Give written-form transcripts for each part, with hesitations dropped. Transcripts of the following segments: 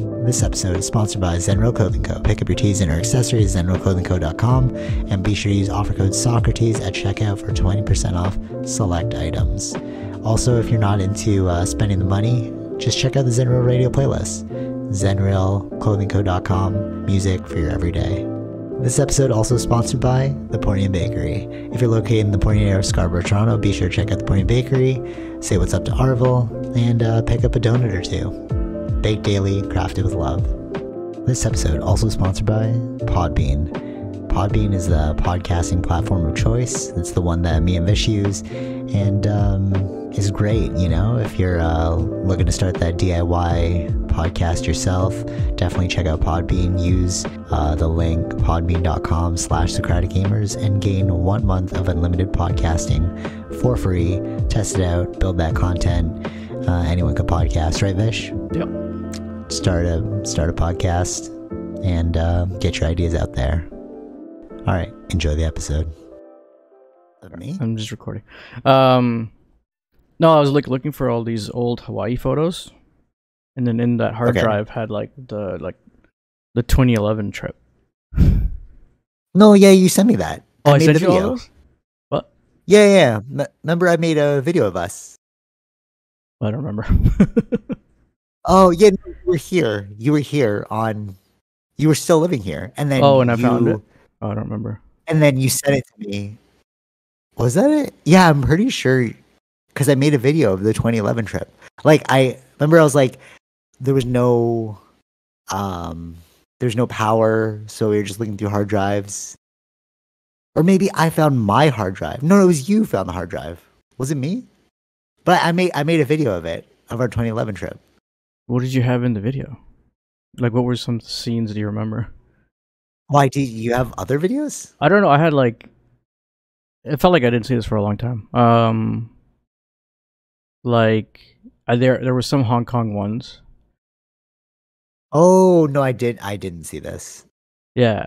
This episode is sponsored by Zenro Clothing Co. Pick up your tees and or accessories at zenroclothingco.com and be sure to use offer code Socrates at checkout for 20% off select items. Also, if you're not into spending the money, just check out the Zenro radio playlist. zenroclothingco.com, music for your everyday. This episode also sponsored by The Pointian Bakery. If you're located in the Pointian area of Scarborough, Toronto, be sure to check out The Pointian Bakery, say what's up to Arville, and pick up a donut or two. Baked daily, crafted with love. This episode also sponsored by Podbean. Podbean is the podcasting platform of choice. It's the one that me and Vish use, and is great, you know, if you're looking to start that DIY podcast yourself. Definitely check out Podbean. Use the link podbean.com/SocraticGamers and gain 1 month of unlimited podcasting for free. Test it out, build that content. Anyone could podcast, right, Vish? Yep. Start a podcast and get your ideas out there. All right, enjoy the episode. Of me? I'm just recording. No, I was looking for all these old Hawaii photos, and then in that hard drive had the 2011 trip. No, yeah, you sent me that. Oh, I sent you all those? What? Yeah. Remember, I made a video of us. I don't remember. Oh yeah, no, you were here. You were still living here, and then and I found it. Oh, I don't remember. And then you sent it to me. Was that it? Yeah, I'm pretty sure. Because I made a video of the 2011 trip. Like, I remember I was like, there's no power, so we were just looking through hard drives. Or maybe I found my hard drive. No, it was you found the hard drive. Was it me? But I made a video of it, of our 2011 trip. What did you have in the video? Like, what were some scenes do you remember? Why, do you have other videos? I don't know. I had it felt like I didn't see this for a long time. There were some Hong Kong ones. Oh no, I didn't see this. Yeah.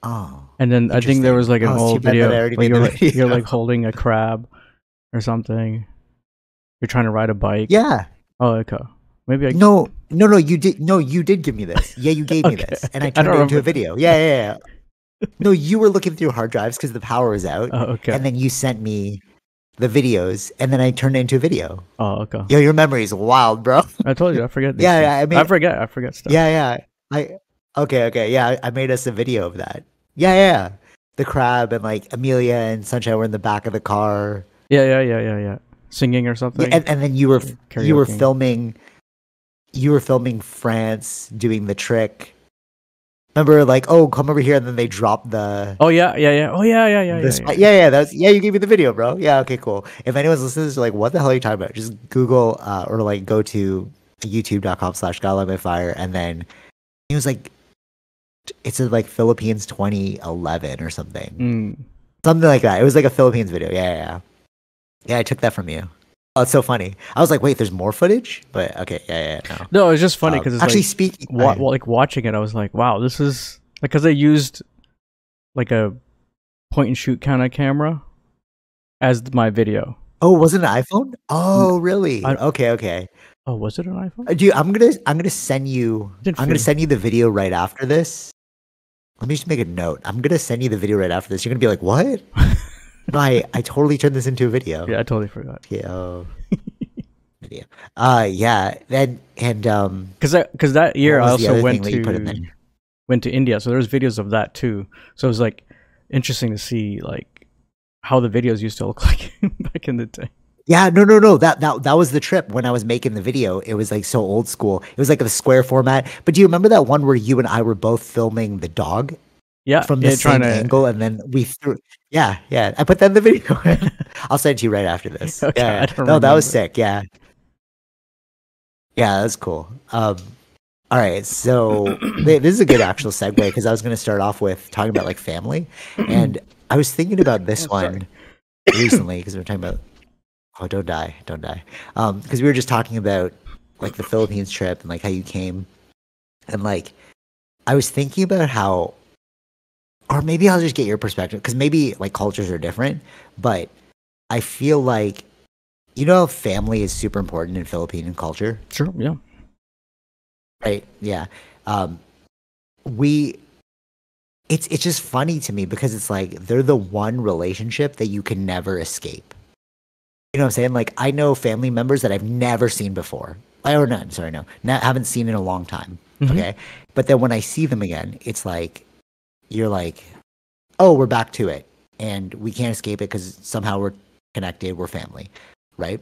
Oh. And then I think there was like an old video. You're like holding a crab or something. You're trying to ride a bike. Yeah. Oh, okay. Maybe I. No. You did. No, you did give me this. Yeah, you gave me this, and I turned it into a video. Yeah. No, you were looking through hard drives because the power was out. Oh, okay. And then you sent me the videos, and then I turned it into a video. Oh, okay. Yo, your memory is wild, bro. I told you, I forget. Yeah, I forget stuff. Yeah. Okay. Yeah, I made us a video of that. Yeah. The crab and like Amelia and Sunshine were in the back of the car. Yeah. Singing or something. Yeah, and then you were filming France doing the trick. Remember, like, oh, come over here, and then they dropped the. Oh yeah. Oh yeah. Yeah. That's you gave me the video, bro. Yeah, okay, cool. If anyone's listening, is like, what the hell are you talking about? Just Google or like go to youtube.com/GodLightMyFire, and then it was like, it's like Philippines 2011 or something, something like that. It was like a Philippines video. Yeah. I took that from you. Oh, it's so funny. I was like, wait, there's more footage? But okay, yeah. No, it's just funny because it's actually like, speaking, like watching it, I was like, wow, this is like, because I used like a point and shoot kind of camera as my video. Oh, was it an iPhone? Oh, really? Okay. Oh, was it an iPhone? Dude, I'm gonna send you. I'm gonna send you the video right after this. Let me just make a note. I'm gonna send you the video right after this. You're gonna be like, what? No, I totally turned this into a video. Yeah, I totally forgot. Yeah. Video. Yeah. Then and because that year I also went to India, so there's videos of that too. So it was like interesting to see like how the videos used to look like back in the day. Yeah, no. That was the trip when I was making the video. It was like so old school. It was like a square format. But do you remember that one where you and I were both filming the dog? Yeah, from the same angle, and then we threw. Yeah. I put that in the video. I'll send it to you right after this. Okay, yeah. No, that was sick. Yeah, that's cool. All right, so this is a good actual segue because I was going to start off with talking about like family, and I was thinking about this one recently because we were talking about. Oh, don't die. Because we were just talking about like the Philippines trip and like how you came, and like I was thinking about how. Or maybe I'll just get your perspective because maybe like cultures are different, but I feel like, you know, family is super important in Philippine culture. Sure, yeah. right? Yeah. Um, we it's just funny to me because it's like they're the one relationship that you can never escape. You know what I'm saying? Like I know family members that I've never seen before. Or no, sorry, no, haven't seen in a long time. Mm-hmm. Okay, but then when I see them again, it's like you're like, oh, we're back to it, and we can't escape it because somehow we're connected. We're family, right?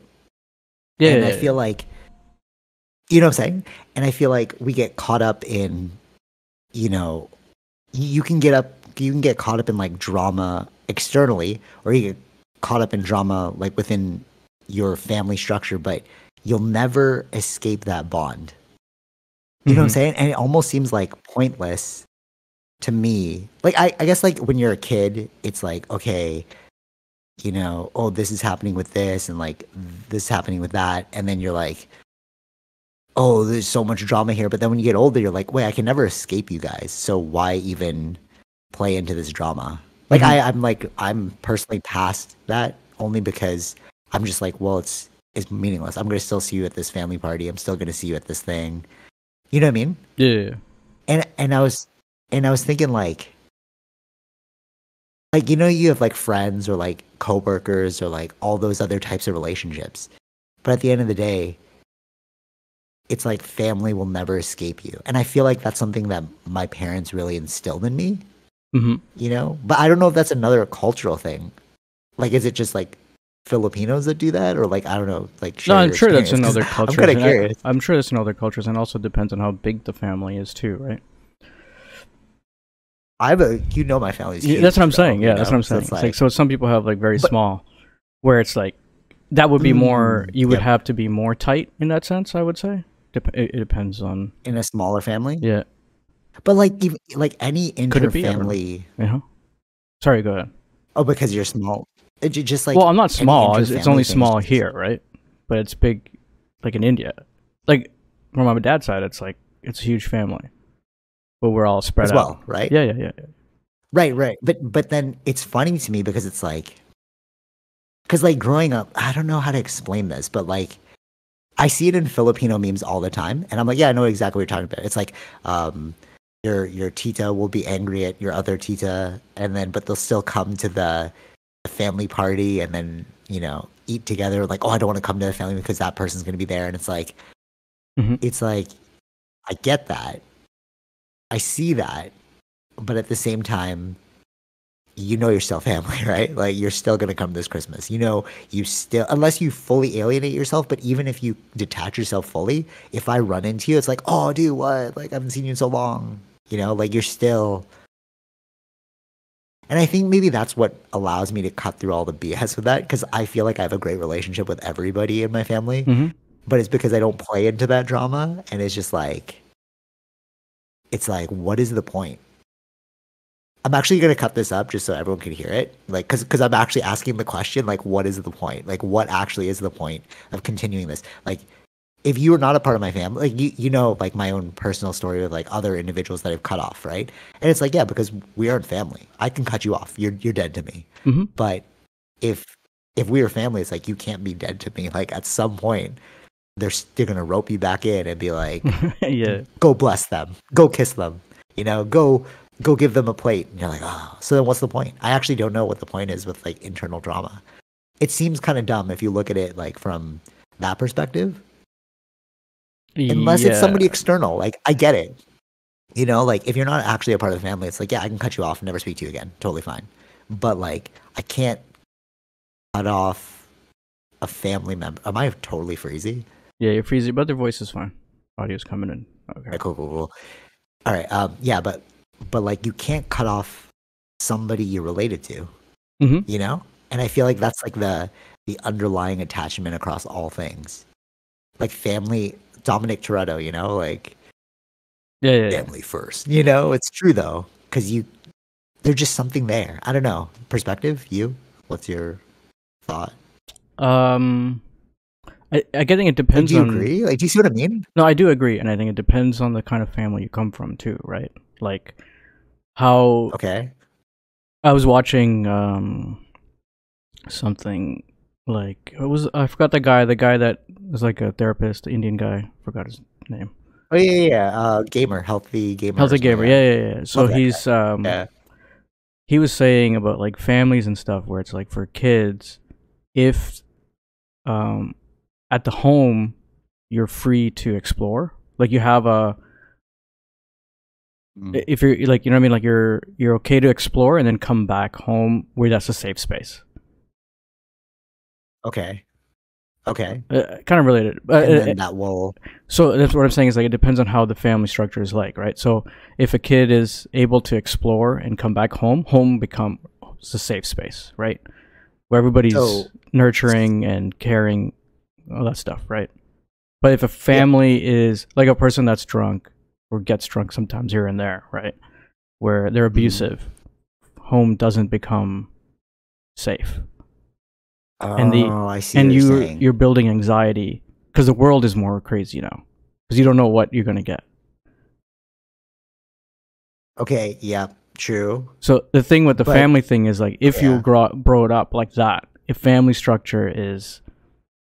Yeah, And yeah, I yeah. feel like, you know what I'm saying? And I feel like we get caught up in, you know, you can get caught up in like drama externally, or you get caught up in drama like within your family structure, but you'll never escape that bond. You know what I'm Mm-hmm. saying? And it almost seems like pointless to me. Like I guess like when you're a kid, it's like, okay, you know, oh, this is happening with this and like this is happening with that. And then you're like, oh, there's so much drama here. But then when you get older, you're like, wait, I can never escape you guys. So why even play into this drama? Like Mm-hmm. I'm personally past that only because I'm just like, well, it's meaningless. I'm gonna still see you at this family party. I'm still gonna see you at this thing. You know what I mean? Yeah, yeah, yeah. And I was thinking like you know you have like friends or like coworkers or like all those other types of relationships. But at the end of the day, it's like family will never escape you. And I feel like that's something that my parents really instilled in me, Mm-hmm. you know? But I don't know if that's another cultural thing. Like, is it just like Filipinos that do that? Or like, I don't know, like No, share I'm your sure that's experience in because other I'm cultures, kind of and curious. I'm sure that's in other cultures, and also depends on how big the family is too, right? You know, my family's Yeah, that's what huge I'm though, saying. you Yeah, that's what know? I'm So saying. it's It's like like, so some people have like very but, small, where it's like that would be more. You would yep, have to be more tight in that sense. I would say. It depends on. in a smaller family. Yeah. But like, even like any Could it be? I don't know. inter-family, Yeah. Sorry. Go ahead. oh, because you're small. Just Well, like I'm not any small. It's inter-family only thing is small just, here, right? But it's big, like in India. Like from my dad's side, it's like it's a huge family, but we're all spread as out. well, right? Yeah, yeah, yeah, yeah. Right, right. But then it's funny to me because it's like because like growing up, I don't know how to explain this, but like I see it in Filipino memes all the time, and I'm like, yeah, I know exactly what you're talking about. It's like um your tita will be angry at your other tita, and then but they'll still come to the family party and then, you know, eat together, like, oh, I don't want to come to the family because that person's gonna be there. And Mm-hmm. it's like I get that. I see that, but at the same time, you know you're still family, right? Like you're still gonna come this Christmas. You know, you still unless you fully alienate yourself, but even if you detach yourself fully, if I run into you, it's like, oh dude, what? Like I haven't seen you in so long. You know, like you're still and I think maybe that's what allows me to cut through all the BS with that, because I feel like I have a great relationship with everybody in my family. Mm-hmm. But it's because I don't play into that drama and it's just like it's like, what is the point? I'm actually gonna cut this up just so everyone can hear it, like, because I'm actually asking the question, like, what is the point? Like, what actually is the point of continuing this? Like, if you are not a part of my family, like, you know, like my own personal story with like other individuals that I've cut off, right? And it's like, yeah, because we aren't family. I can cut you off. You're dead to me. Mm-hmm. But if if we were family, it's like you can't be dead to me. Like at some point, they're gonna rope you back in and be like, Yeah. go bless them, go kiss them, you know, go give them a plate. And you're like, oh, so then what's the point? I actually don't know what the point is with like internal drama. It seems kind of dumb if you look at it like from that perspective, unless it's Yeah. somebody external. Like I get it, you know, like if you're not actually a part of the family, it's like, yeah, I can cut you off and never speak to you again, totally fine. But like I can't cut off a family member. Am I totally freezy? Yeah, you're freezing, but their voice is fine. Audio's coming in. Okay. Okay, cool. All right. Yeah, but like you can't cut off somebody you're related to, Mm-hmm. you know? And I feel like that's like the underlying attachment across all things. Like family, Dominic Toretto, you know, like Yeah, yeah, yeah. family first. You know, it's true though, because there's just something there. I don't know. Perspective, what's your thought? Um, I think it Like, depends do you on. agree? Like, do you see what I mean? No, I do agree, and I think it depends on the kind of family you come from too, right? Like how Okay. I was watching something like it was I forgot the guy that was like a therapist, the Indian guy, forgot his name. Oh yeah. Gamer, healthy gamer. Healthy gamer. Yeah. So he's yeah. he was saying about like families and stuff where it's like for kids, if at the home you're free to explore, like you have a if you're like, you know what I mean, like you're okay to explore and then come back home where that's a safe space. Okay. Kind of related, and then that will. So that's what I'm saying is like it depends on how the family structure is like, right? So if a kid is able to explore and come back home becomes a safe space, right? Where everybody's nurturing and caring, all that stuff, right? But if a family is like a person that's drunk or gets drunk sometimes here and there, right? Where they're abusive, home doesn't become safe. I see. And you're building anxiety because the world is more crazy now because you don't know what you're gonna get. Okay. Yeah. True. So the thing with the family thing is like if you grow it up like that, if family structure is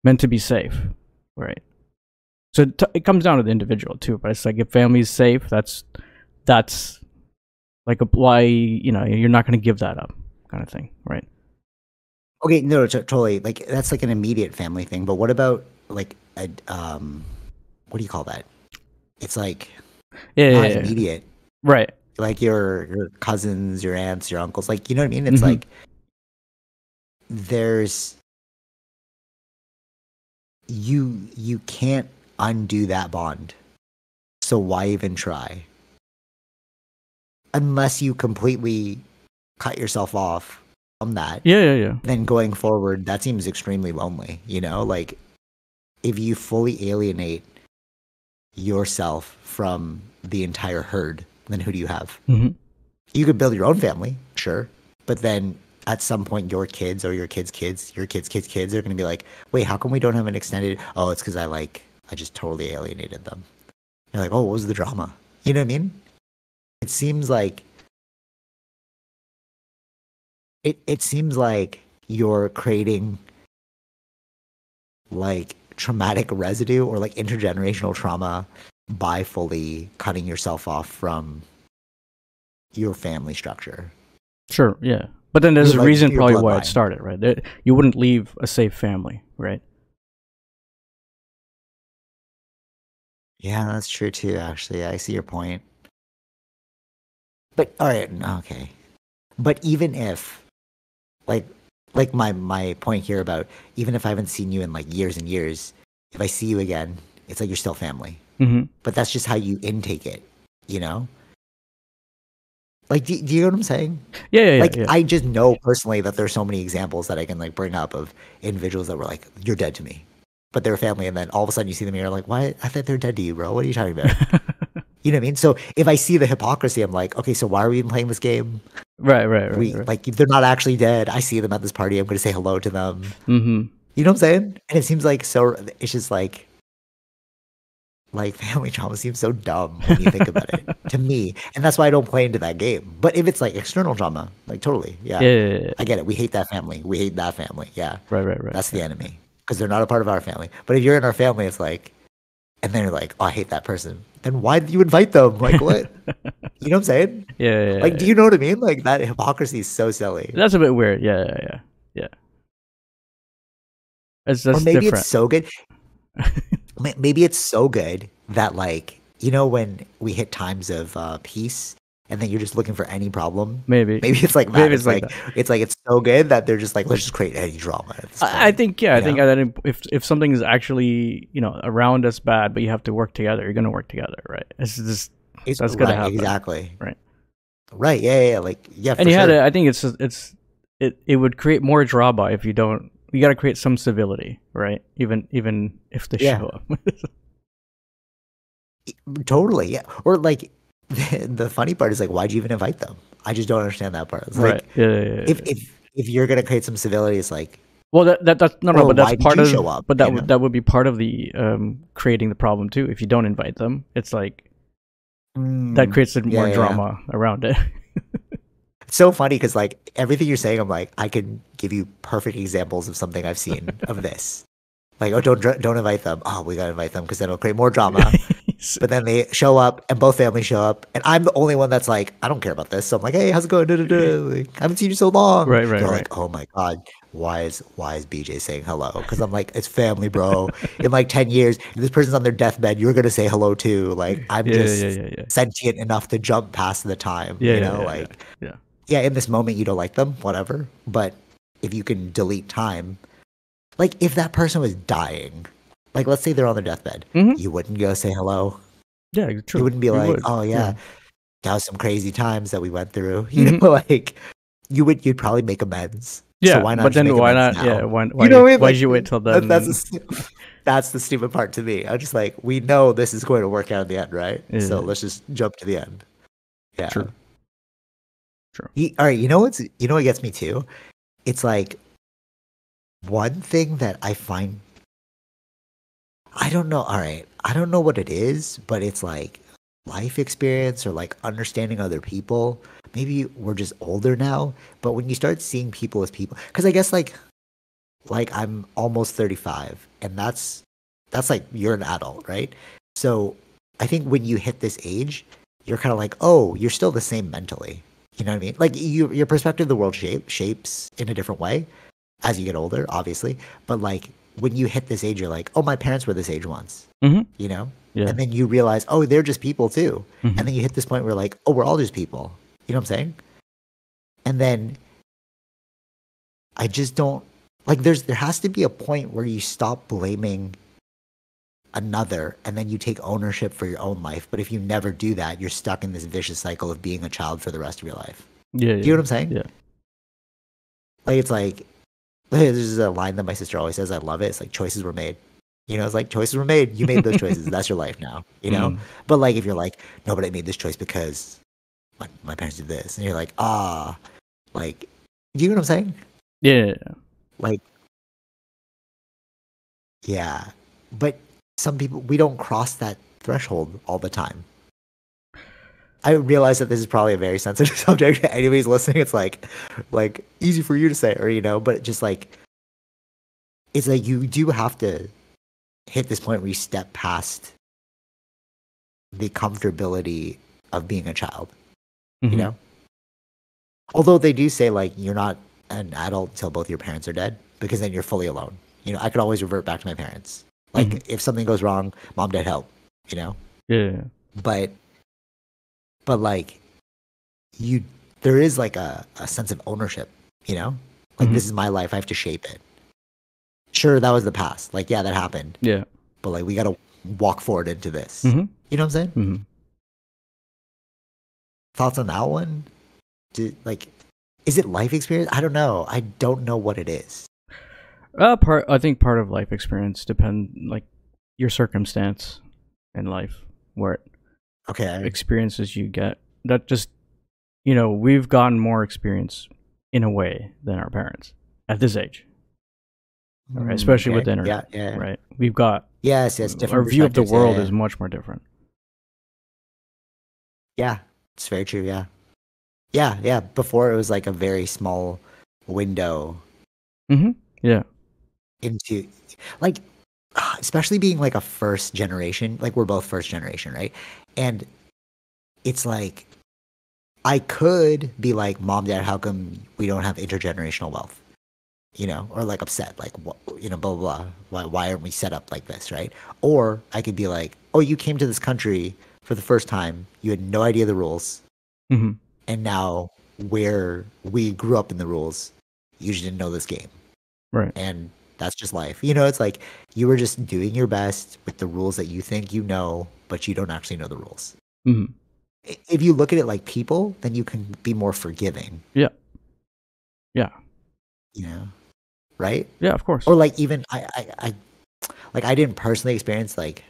meant to be safe, right? So it comes down to the individual too. But it's like if family is safe, that's like why you're not gonna give that up, kind of thing, right? Okay, no, totally. Like that's like an immediate family thing. But what about like a what do you call that? It's like not immediate, right? Like your cousins, your aunts, your uncles. Like, you know what I mean? It's like there's you can't undo that bond. So why even try? Unless you completely cut yourself off from that. Yeah. Then going forward, that seems extremely lonely, you know? Like if you fully alienate yourself from the entire herd, then who do you have? You could build your own family, sure, but then at some point your kids or your kids' kids, your kids' kids' kids are going to be like, wait, how come we don't have an extended? Oh, it's because I just totally alienated them. You're like, oh, what was the drama? You know what I mean? It seems like it seems like you're creating like traumatic residue or like intergenerational trauma by fully cutting yourself off from your family structure. Sure, yeah. But then there's a reason probably why it started, right? You wouldn't leave a safe family, right? Yeah, that's true too, actually. I see your point. But all right, okay. But even if like my point here about even if I haven't seen you in like years and years, if I see you again, it's like you're still family. But that's just how you intake it, you know? Like, do you know what I'm saying? Yeah. Like, I just know personally that there's so many examples that I can like bring up of individuals that were like, "You're dead to me," but they're family, and then all of a sudden you see them and you're like, "Why? I thought they're dead to you, bro. What are you talking about?" You know what I mean? So if I see the hypocrisy, I'm like, okay, so why are we even playing this game? Right. Like, if they're not actually dead, I see them at this party. I'm going to say hello to them. You know what I'm saying? And it seems like it's just like family trauma seems so dumb when you think about it to me, and that's why I don't play into that game. But if it's like external trauma, like totally, yeah. I get it. We hate that family. We hate that family. Yeah, right. That's the enemy because they're not a part of our family. But if you're in our family, it's like, and then you're like, oh, I hate that person. Then why did you invite them? Like what? You know what I'm saying? Yeah. Like, do you know what I mean? Like that hypocrisy is so silly. That's a bit weird. Yeah. That's or maybe different. It's so good. Maybe it's so good that like, you know, when we hit times of peace and then you're just looking for any problem. Maybe it's like that. Maybe it's like it's so good that they're just like, let's just create any drama. I think that if something is actually, you know, around us bad, but you have to work together, you're gonna work together, right? That's gonna happen. Exactly. Right. Yeah. Like yeah. And I think it would create more drama if you don't. You got to create some civility, right? Even if they show up. Totally, yeah. Or like the funny part is like, why'd you even invite them? I just don't understand that part. It's like, if you're gonna create some civility, it's like, well, that's no, but that's part of. Show up, but that would be part of the creating the problem too. If you don't invite them, it's like that creates more drama around it. It's so funny because like everything you're saying, I'm like, I can give you perfect examples of something I've seen of this. Like, oh, don't invite them. Oh, we gotta invite them because then it'll create more drama. But then they show up, and both families show up, and I'm the only one that's like, I don't care about this. So I'm like, hey, how's it going? Like, I haven't seen you so long. Right. They're like, oh my god, why is BJ saying hello? Because I'm like, it's family, bro. In like 10 years, if this person's on their deathbed, you're gonna say hello too. Like, I'm just sentient enough to jump past the time. Yeah, in this moment you don't like them, whatever. But if you can delete time, like if that person was dying, like let's say they're on their deathbed, you wouldn't go say hello. Yeah, true. You wouldn't be like, oh yeah, that was some crazy times that we went through. You know, like you'd probably make amends. Yeah, so why not? But then why not? Now? Yeah, why you know what I mean? Why did you wait till then? That's the stupid part to me. I'm just like, we know this is going to work out in the end, right? Yeah. So let's just jump to the end. Yeah. True. All right, you know what gets me too? It's like one thing that I find, I don't know. All right, I don't know what it is, but it's like life experience or like understanding other people. Maybe we're just older now, but when you start seeing people as people, because I guess like I'm almost 35, and that's like you're an adult, right? So I think when you hit this age, you're kind of like, oh, you're still the same mentally. You know what I mean? Like your perspective of the world shapes in a different way as you get older, obviously. But like when you hit this age, you're like, oh, my parents were this age once. You know? Yeah. And then you realize, oh, they're just people too. And then you hit this point where like, oh, we're all just people. You know what I'm saying? And then I just don't like. There has to be a point where you stop blaming another, and then you take ownership for your own life. But if you never do that, you're stuck in this vicious cycle of being a child for the rest of your life. Yeah. Do you know what I'm saying? Yeah. Like it's like there's a line that my sister always says. I love it. It's like choices were made. You know, it's like choices were made. You made those choices. That's your life now. You know. But like if you're like, no, but I made this choice because my parents did this, and you're like, like, do you know what I'm saying? Yeah. Like, yeah, but some people, we don't cross that threshold all the time. I realize that this is probably a very sensitive subject. Anybody's listening, it's like easy for you to say, or, you know, but just like, it's like you do have to hit this point where you step past the comfortability of being a child, you know? Although they do say, like, you're not an adult until both your parents are dead, because then you're fully alone. You know, I could always revert back to my parents. Like, if something goes wrong, mom, dad, help, you know? Yeah. But like, there is like a sense of ownership, you know? Like, this is my life, I have to shape it. Sure, that was the past. Like, yeah, that happened. Yeah. But like, we got to walk forward into this. You know what I'm saying? Thoughts on that one? Is it life experience? I don't know. I don't know what it is. I think part of life experience depend like your circumstance in life, where experiences you get. That just, you know, we've gotten more experience in a way than our parents at this age, right? Especially with the internet. Yeah. Right? We've got different. Our view of the world is much more different. Yeah, it's very true. Yeah. Before it was like a very small window. Yeah. Into like, especially being like a first generation, like we're both first generation, right? And it's like, I could be like, mom, dad, how come we don't have intergenerational wealth? You know, or like upset, like, you know, blah, blah, blah. Why aren't we set up like this, right? Or I could be like, oh, you came to this country for the first time. You had no idea the rules. And now where we grew up in the rules, you just didn't know this game. Right. And that's just life. You know, it's like you were just doing your best with the rules that you think you know, but you don't actually know the rules. If you look at it like people, then you can be more forgiving. Yeah. You know, right? Yeah, of course. Or like even I didn't personally experience like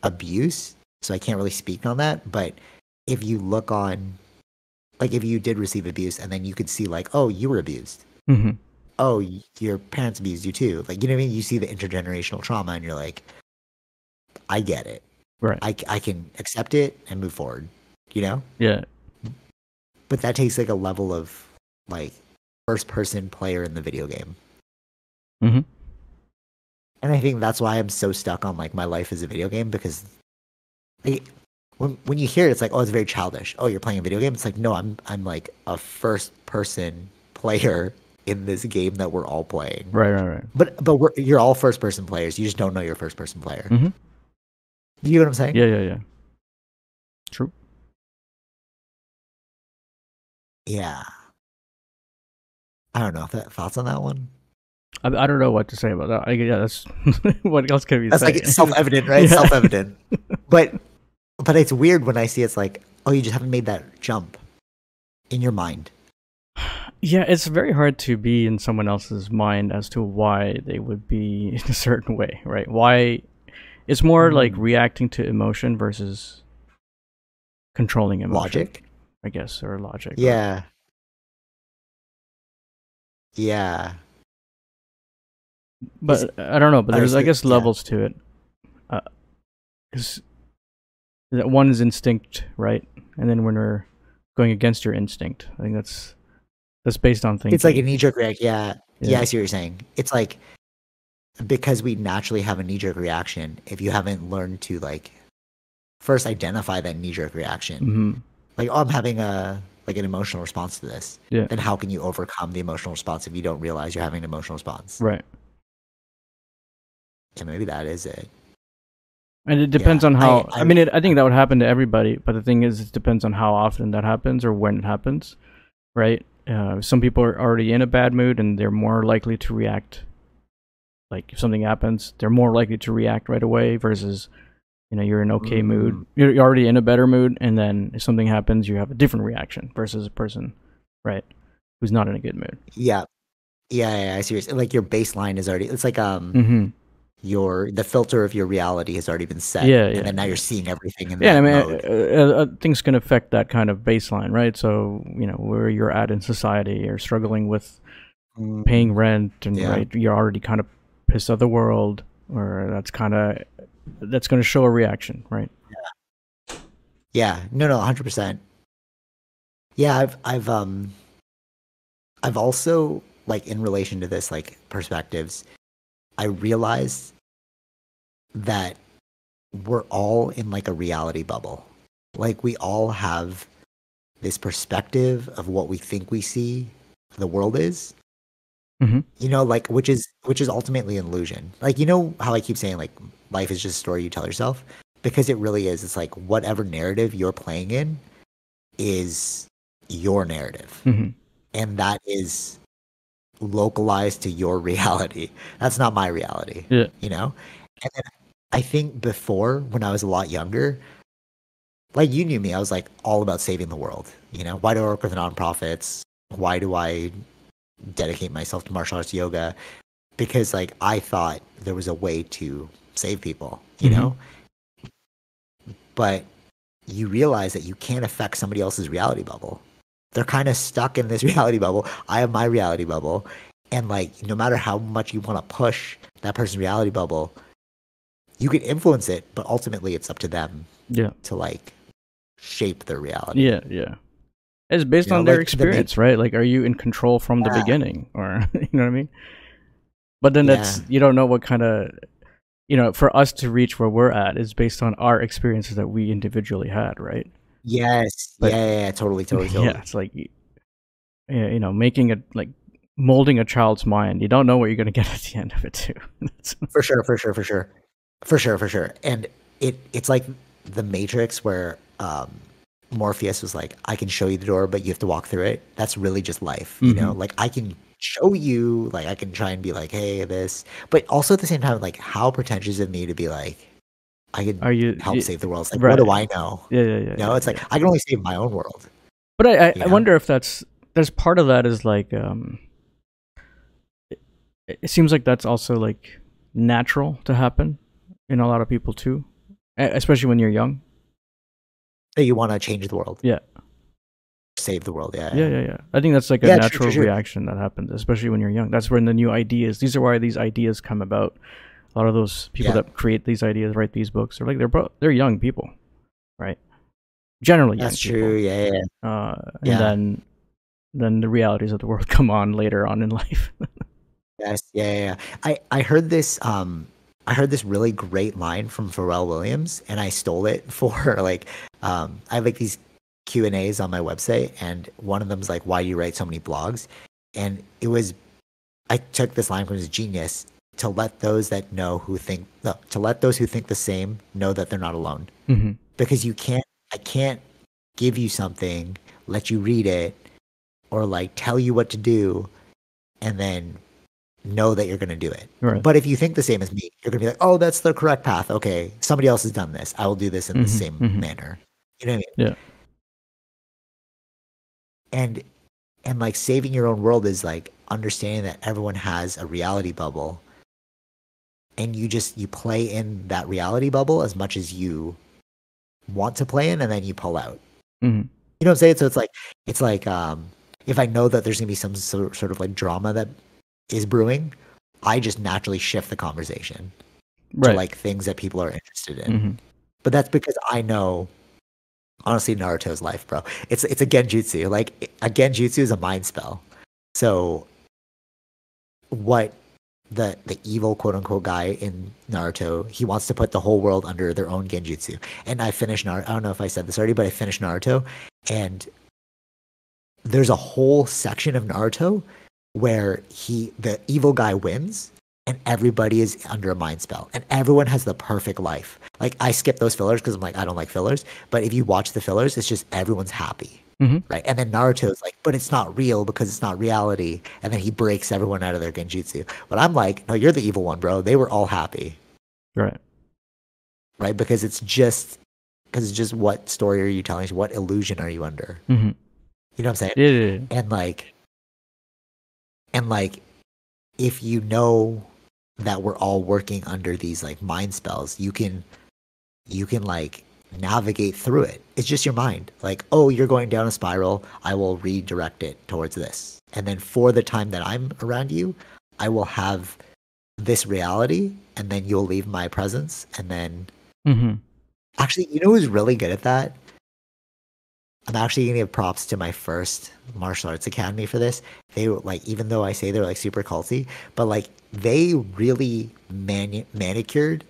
abuse, so I can't really speak on that. But if you look on, like if you did receive abuse and then you could see like, oh, you were abused. Oh, your parents abused you too. Like, you know what I mean? You see the intergenerational trauma and you're like, I get it. Right. I can accept it and move forward, you know? Yeah. But that takes like a level of like first person player in the video game. And I think that's why I'm so stuck on like my life as a video game, because Like, when you hear it, it's like, oh, it's very childish. Oh, you're playing a video game. It's like, no, I'm like a first person player in this game that we're all playing. Right. But you're all first person players. You just don't know you're a first person player. Mm-hmm. You know what I'm saying? Yeah. True. Yeah. I don't know. Thoughts on that one? I don't know what to say about that. Yeah, that's what else can we say? That's like self-evident, right? Yeah. Self-evident. But it's weird when I see it's like, oh, you just haven't made that jump in your mind. Yeah, it's very hard to be in someone else's mind as to why they would be in a certain way, right? Why it's more like reacting to emotion versus controlling emotion. Logic, I guess, or logic. Yeah. Right? Yeah. But I don't know. But there's, I guess, levels to it. Because that one is instinct, right? And then when we're going against your instinct, I think that's based on thinking. It's like a knee-jerk reaction. Yeah, I see what you're saying. It's like, because we naturally have a knee-jerk reaction, if you haven't learned to like first identify that knee-jerk reaction, like, oh, I'm having an emotional response to this. Yeah. Then how can you overcome the emotional response if you don't realize you're having an emotional response? Right. Yeah, maybe that is it. And it depends on how. I think that would happen to everybody, but the thing is, it depends on how often that happens or when it happens, right? Some people are already in a bad mood and they're more likely to react. Like if something happens, they're more likely to react right away versus, you're in okay mood. You're already in a better mood, and then if something happens, you have a different reaction versus a person, right, who's not in a good mood. Yeah, I see. Like your baseline is already. It's like the filter of your reality has already been set. And then now you're seeing everything in that mode. Things can affect that kind of baseline, right? So where you're at in society, you're struggling with paying rent, and right, you're already kind of pissed at the world, or that's going to show a reaction, right? Yeah. No, 100%. Yeah, I've also, like, in relation to this, like, perspectives, I realized that we're all in like a reality bubble. Like, we all have this perspective of what we think we see the world is. Like, which is ultimately an illusion. Like, how I keep saying, like, life is just a story you tell yourself? Because it really is. It's like whatever narrative you're playing in is your narrative. And that is localized to your reality. That's not my reality. Yeah. And then I think before, when I was a lot younger, like, you knew me, I was like all about saving the world. Why do I work with nonprofits? Why do I dedicate myself to martial arts yoga? Because, like, I thought there was a way to save people, but you realize that you can't affect somebody else's reality bubble. They're kind of stuck in this reality bubble. I have my reality bubble. And, like, no matter how much you want to push that person's reality bubble, you can influence it, but ultimately it's up to them to, like, shape their reality. Yeah. It's based on their experience, right? Like, are you in control from the beginning? Or, you know what I mean? But then you don't know what kind of, for us to reach where we're at is based on our experiences that we individually had, right? Yes. But, totally. Yeah, it's like, making molding a child's mind. You don't know what you're going to get at the end of it too. For sure. And it's like the Matrix, where Morpheus was like, I can show you the door, but you have to walk through it. That's really just life. Like, I can show you, like, I can try and be like, hey, this, but also at the same time, like, how pretentious of me to be like, I can help save the world. It's like, what do I know? Yeah. It's like, I can only save my own world. But I wonder if there's part of that is like, it seems like that's also like natural to happen in a lot of people too, especially when you're young. So you want to change the world. Yeah. Save the world. Yeah. I think that's like a natural reaction that happens, especially when you're young. That's when the new ideas, these are why these ideas come about. A lot of those people that create these ideas, write these books, are like they're young people, right? Generally, young people. That's true. Yeah. And then the realities of the world come on later on in life. Yes. Yeah. I heard this. I I heard this really great line from Pharrell Williams, and I stole it for like I have like these Q&As on my website, and one of them is like, why do you write so many blogs? And it was, I took this line from his genius, to let those that know who think no, to let those who think the same know that they're not alone. Mm-hmm. Because I can't give you something, let you read it, or like tell you what to do, and then know that you're going to do it. Right. But if you think the same as me, you're going to be like, oh, that's the correct path. Okay, somebody else has done this. I will do this in the same manner. You know what I mean? Yeah. And like saving your own world is like understanding that everyone has a reality bubble, and you play in that reality bubble as much as you want to play in, and then you pull out. Mm-hmm. You know what I'm saying? So it's like if I know that there's gonna be some sort of like drama that is brewing, I just naturally shift the conversation to like things that people are interested in. Mm-hmm. But that's because I know, honestly, Naruto's life, bro. It's a genjutsu. Like a genjutsu is a mind spell. So what the evil quote unquote guy in Naruto, he wants to put the whole world under their own genjutsu. And I finished Naruto. I don't know if I said this already, but I finished Naruto, and there's a whole section of Naruto where the evil guy wins, and everybody is under a mind spell, and everyone has the perfect life. Like I skip those fillers because I'm like, I don't like fillers. But if you watch the fillers, it's just everyone's happy. Right. And then Naruto's like, but it's not real because it's not reality. And then he breaks everyone out of their genjutsu. But I'm like, no, you're the evil one, bro. They were all happy. Right. Right. Because it's just what story are you telling? What illusion are you under? Mm-hmm. You know what I'm saying? Yeah. And like, if you know that we're all working under these like mind spells, you can like navigate through it. It's just your mind. Like, oh, you're going down a spiral. I will redirect it towards this. And then for the time that I'm around you, I will have this reality, and then you'll leave my presence. And then actually, you know who's really good at that? I'm actually going to give props to my first martial arts academy for this. They were like, even though I say they're like super culty, but like they really manicured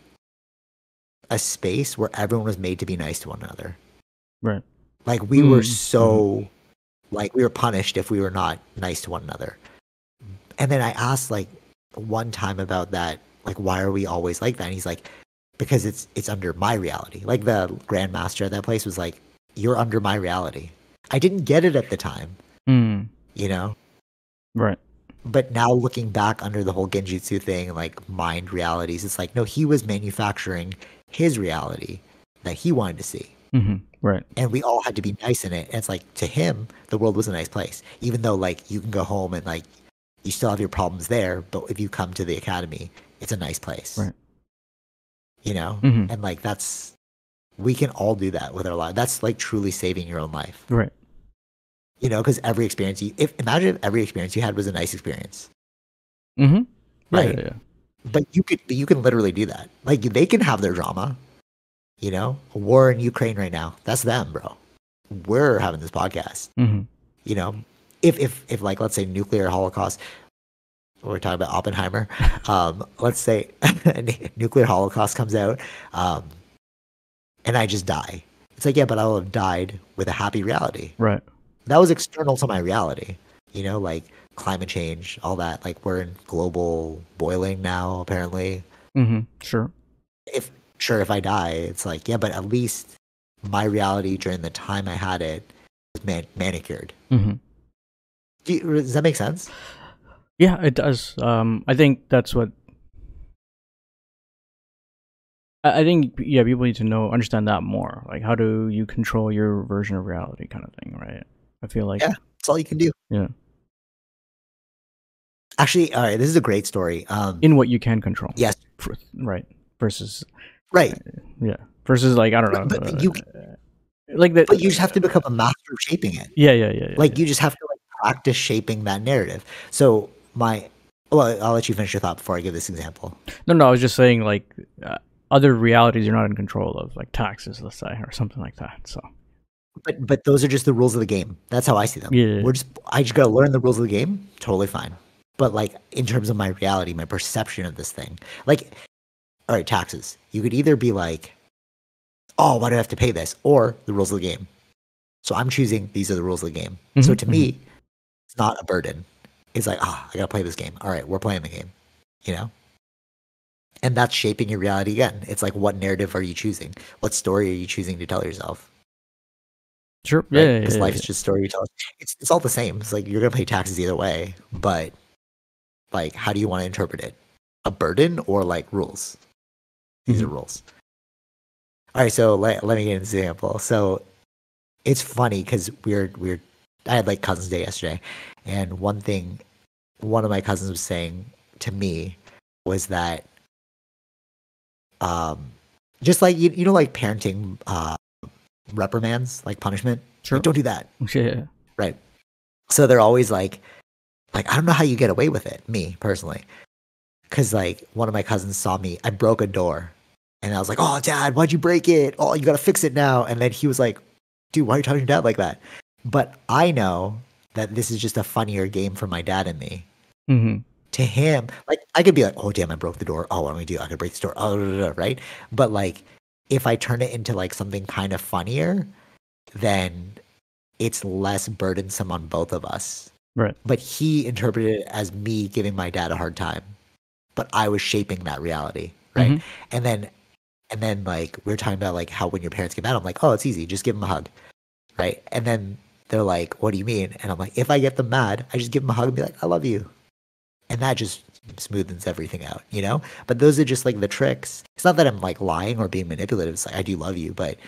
a space where everyone was made to be nice to one another. Right. Like we were so like we were punished if we were not nice to one another. And then I asked like one time about that, like why are we always like that? And he's like, because it's under my reality. Like the grandmaster at that place was like, you're under my reality. I didn't get it at the time. You know? Right. But now looking back under the whole genjutsu thing, like mind realities, it's like, no, he was manufacturing his reality that he wanted to see. Right. And we all had to be nice in it. And it's like, to him, the world was a nice place. Even though like you can go home and like you still have your problems there, but if you come to the academy, it's a nice place. Right. You know? And like we can all do that with our life. That's like truly saving your own life. Right. You know, because every experience imagine if every experience you had was a nice experience. Right. Yeah. But you can literally do that. Like they can have their drama. You know, a war in Ukraine right now. That's them, bro. We're having this podcast. You know, if like let's say nuclear holocaust. We're talking about Oppenheimer. Let's say nuclear holocaust comes out, and I just die. It's like, yeah, but I will have died with a happy reality. Right. That was external to my reality. You know, like climate change, all that. Like we're in global boiling now, apparently. Sure. If I die, it's like, yeah, but at least my reality during the time I had it was manicured. Does that make sense? Yeah, it does. I think that's what. I think people need to understand that more. Like, how do you control your version of reality, kind of thing, right? I feel like that's all you can do. Yeah. Actually, all right, this is a great story. In what you can control. Yes. Right. Versus. Right. Yeah. Versus, like, I don't know. But you just have to become a master of shaping it. Yeah. Like you just have to like practice shaping that narrative. So I'll let you finish your thought before I give this example. No, I was just saying like other realities you're not in control of, like taxes, let's say, or something like that. So. But those are just the rules of the game. That's how I see them. Yeah. I just gotta learn the rules of the game. Totally fine. But like in terms of my reality, my perception of this thing, like all right, taxes. You could either be like, oh, why do I have to pay this? Or the rules of the game. So I'm choosing these are the rules of the game. So to me, it's not a burden. It's like, I got to play this game. All right, we're playing the game, you know? And that's shaping your reality again. It's like, what narrative are you choosing? What story are you choosing to tell yourself? Sure. Right? Yeah. Because life is just storytelling. It's all the same. It's like, you're going to pay taxes either way. But, like, how do you want to interpret it? A burden or, like, rules? These are rules. All right, so let me get an example. So it's funny because I had like Cousins Day yesterday, and one thing one of my cousins was saying to me was that just like you know, like parenting reprimands, like punishment. Sure. Like, don't do that. Yeah. Right. So they're always like I don't know how you get away with it, me personally. Because like one of my cousins saw me, I broke a door. And I was like, oh, Dad, why'd you break it? Oh, you got to fix it now. And then he was like, dude, why are you talking to your dad like that? But I know that this is just a funnier game for my dad and me. To him, like, I could be like, oh, damn, I broke the door. Oh, what do we do? I could break the door. Oh, right? But, like, if I turn it into, like, something kind of funnier, then it's less burdensome on both of us. Right. But he interpreted it as me giving my dad a hard time. But I was shaping that reality, right? And then, like, we're talking about, like, how when your parents get mad, I'm like, oh, it's easy. Just give them a hug, right? And then they're like, what do you mean? And I'm like, if I get them mad, I just give them a hug and be like, I love you. And that just smoothens everything out, you know? But those are just, like, the tricks. It's not that I'm, like, lying or being manipulative. It's like, I do love you. But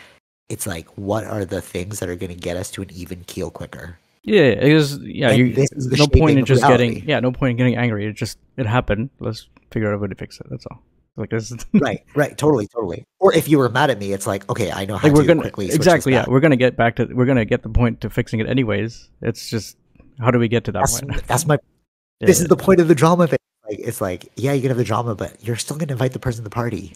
it's like, what are the things that are going to get us to an even keel quicker? Yeah, there's no point in just reality. No point in getting angry. It happened. Let's figure out a way to fix it. That's all. Like this. right, totally. Or if you were mad at me, it's like, okay, I know how to quickly switch exactly. Yeah, we're gonna get the point to fixing it anyways. It's just how do we get to that point? That's my. This is the point of the drama thing. Like, it's like, yeah, you can have the drama, but you're still gonna invite the person to the party.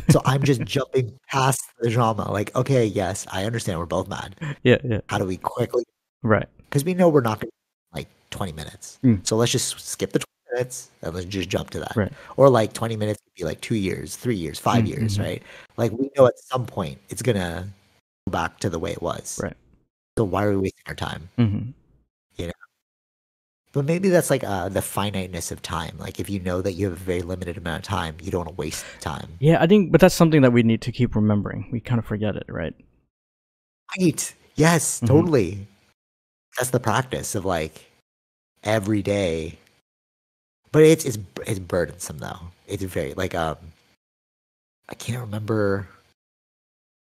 So I'm just jumping past the drama. Like, okay, yes, I understand. We're both mad. Yeah. How do we quickly? Right. Because we know we're not gonna like 20 minutes. So let's just skip the 20 minutes and let's just jump to that. Right. Or like 20 minutes could be like 2 years, 3 years, 5 years, right? Like, we know at some point it's gonna go back to the way it was. Right. So why are we wasting our time? You know. But maybe that's like the finiteness of time. Like, if you know that you have a very limited amount of time, you don't want to waste time. Yeah, I think, but that's something that we need to keep remembering. We kind of forget it, right? Right. Yes, totally. That's the practice of like every day. But it's burdensome though. It's very like I can't remember.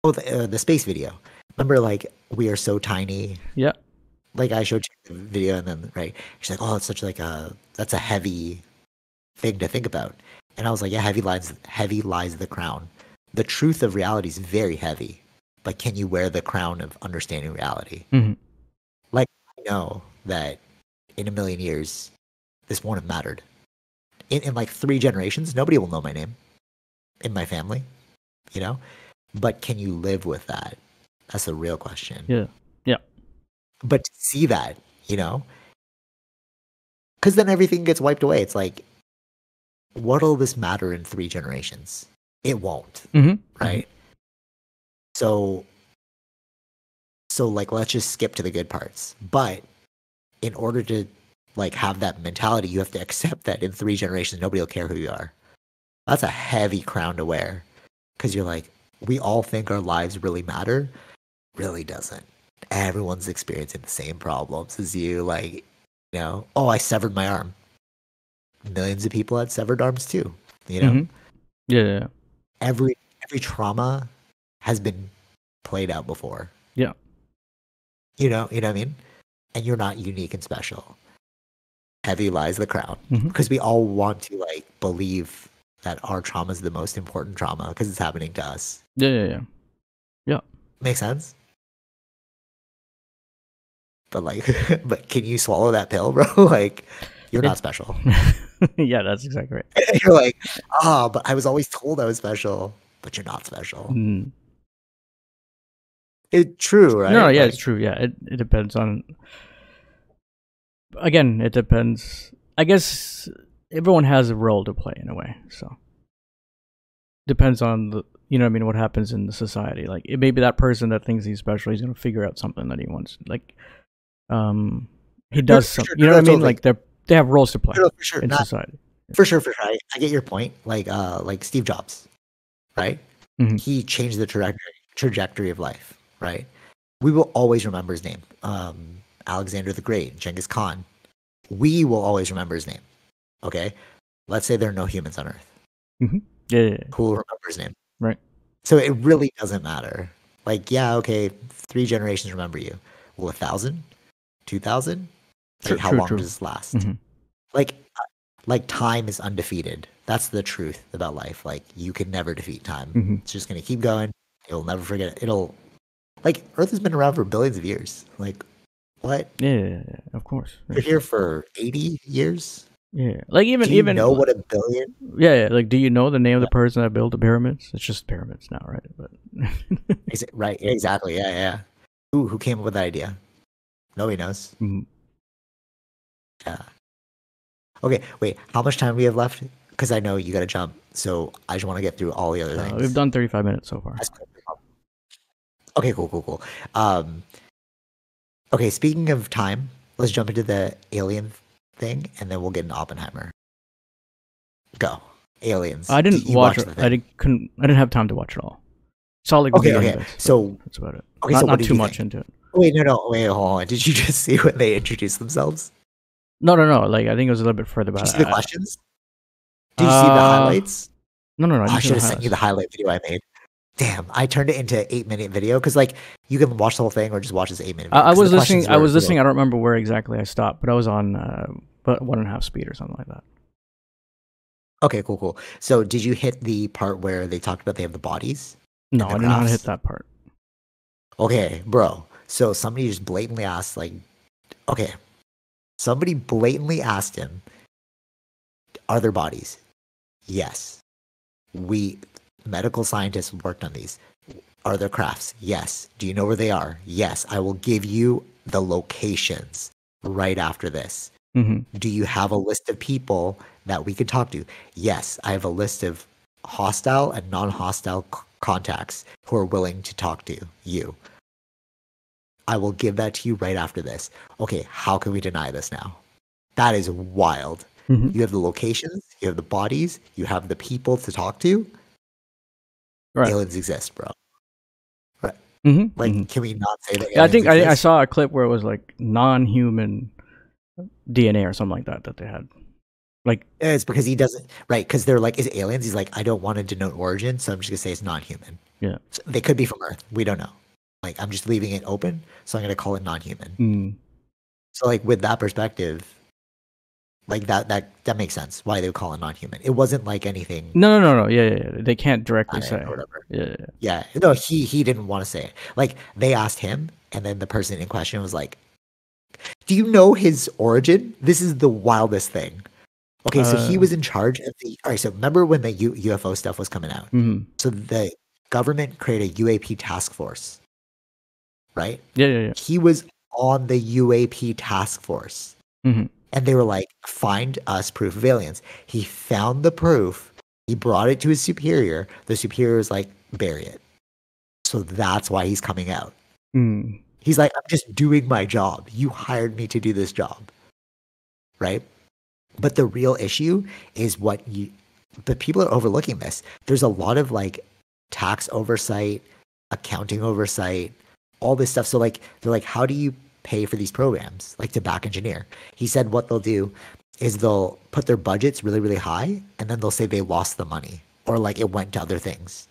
Oh, the space video. Remember, like, we are so tiny. Yeah. Like, I showed you the video, and then right, she's like, "Oh, it's such like that's a heavy thing to think about." And I was like, "Yeah, heavy lies the crown. The truth of reality is very heavy, but can you wear the crown of understanding reality?" Like, I know that in a million years, this won't have mattered. In like 3 generations, nobody will know my name in my family, you know? But can you live with that? That's the real question. Yeah. But to see that, you know? Because then everything gets wiped away. It's like, what'll this matter in 3 generations? It won't, right? So like, let's just skip to the good parts. But in order to like have that mentality, you have to accept that in 3 generations, nobody will care who you are. That's a heavy crown to wear. Because you're like, we all think our lives really matter. Really doesn't. Everyone's experiencing the same problems as you. Like, you know, oh, I severed my arm. Millions of people had severed arms too. You know? Yeah. Every trauma has been played out before. Yeah. You know what I mean? And you're not unique and special. Heavy lies the crown. Because we all want to like believe that our trauma is the most important trauma because it's happening to us. Yeah. Makes sense? But like, but can you swallow that pill, bro? Like, you're not special. Yeah, that's exactly right. You're like, but I was always told I was special, but you're not special. It's true, right? No, yeah, like, it's true. Yeah, it depends on. Again, it depends. I guess everyone has a role to play in a way. So depends on the, you know what I mean, what happens in the society. Like it may be that person that thinks he's special, he's gonna figure out something that he wants. Like he does some, sure. you know what I mean? Totally. Like they have roles to play for sure. in society. For sure. I get your point. Like Steve Jobs, right? Mm-hmm. He changed the trajectory of life, right? We will always remember his name. Alexander the Great, Genghis Khan. We will always remember his name. Okay? Let's say there are no humans on Earth. Mm-hmm. Yeah. Who will remember his name? Right. So it really doesn't matter. Like, yeah, okay, 3 generations remember you. Well, 1,000? 2,000? Like, how long does this last? Mm-hmm. Like time is undefeated. That's the truth about life. Like, you can never defeat time. Mm-hmm. It's just going to keep going. You'll never forget it. It'll, like, Earth has been around for billions of years. Like, what? Yeah, of course. You're here for 80 years? Yeah. Like even do you know what a billion? Yeah. Like, do you know the name of the person that built the pyramids? It's just pyramids now, right? But right. Exactly. Yeah. Who came up with that idea? Nobody knows. Mm-hmm. Yeah. Okay. Wait. How much time do we have left? Because I know you got to jump. So I just want to get through all the other things. We've done 35 minutes so far. Okay. Cool. Okay. Speaking of time, let's jump into the alien thing, and then we'll get into Oppenheimer. Go. Aliens. I didn't watch it. I didn't have time to watch it all. Saw like okay. So that's about it. Okay, not too much into it. Wait, no. Wait, hold on. Did you just see when they introduced themselves? No. Like I think it was a little bit further back. Did you see the questions? Did you see the highlights? No. I should have sent you the highlight video I made. Damn, I turned it into 8-minute video because like you can watch the whole thing or just watch this 8-minute video. I was listening. I don't remember where exactly I stopped, but I was on but 1.5 speed or something like that. Okay, cool. So did you hit the part where they talked about they have the bodies? No, I did not hit that part. Okay, bro. So somebody just blatantly asked, like, okay, somebody blatantly asked him, are there bodies? Yes. We medical scientists worked on these. Are there crafts? Yes. Do you know where they are? Yes. I will give you the locations right after this. Mm-hmm. Do you have a list of people that we could talk to? Yes. I have a list of hostile and non-hostile contacts who are willing to talk to you. I will give that to you right after this. Okay, how can we deny this now? That is wild. Mm-hmm. You have the locations, you have the bodies, you have the people to talk to. Right. Aliens exist, bro. Right. Mm-hmm. Like, can we not say that? Yeah, I think I saw a clip where it was like non-human DNA or something like that they had. Like, it's because he doesn't, right? Because they're like, is it aliens? He's like, I don't want to denote origin, so I'm just gonna say it's non-human. Yeah, so they could be from Earth. We don't know. Like, I'm just leaving it open, so I'm gonna call it non-human. So, like, with that perspective, like that makes sense why they would call it non-human. It wasn't like anything. No. Yeah. They can't directly say or whatever. Yeah. No, he didn't want to say it. Like, they asked him, and then the person in question was like, "Do you know his origin?" This is the wildest thing. Okay, so he was in charge of the. All right, so remember when the UFO stuff was coming out? Mm-hmm. So the government created a UAP task force, right? Yeah. He was on the UAP task force, and they were like, "Find us proof of aliens." He found the proof. He brought it to his superior. The superior was like, "Bury it." So that's why he's coming out. He's like, "I'm just doing my job. You hired me to do this job, right?" But the real issue is but people are overlooking this. There's a lot of like tax oversight, accounting oversight, all this stuff. So like, they're like, how do you pay for these programs? Like to back engineer. He said what they'll do is they'll put their budgets really, really high, and then they'll say they lost the money or like it went to other things,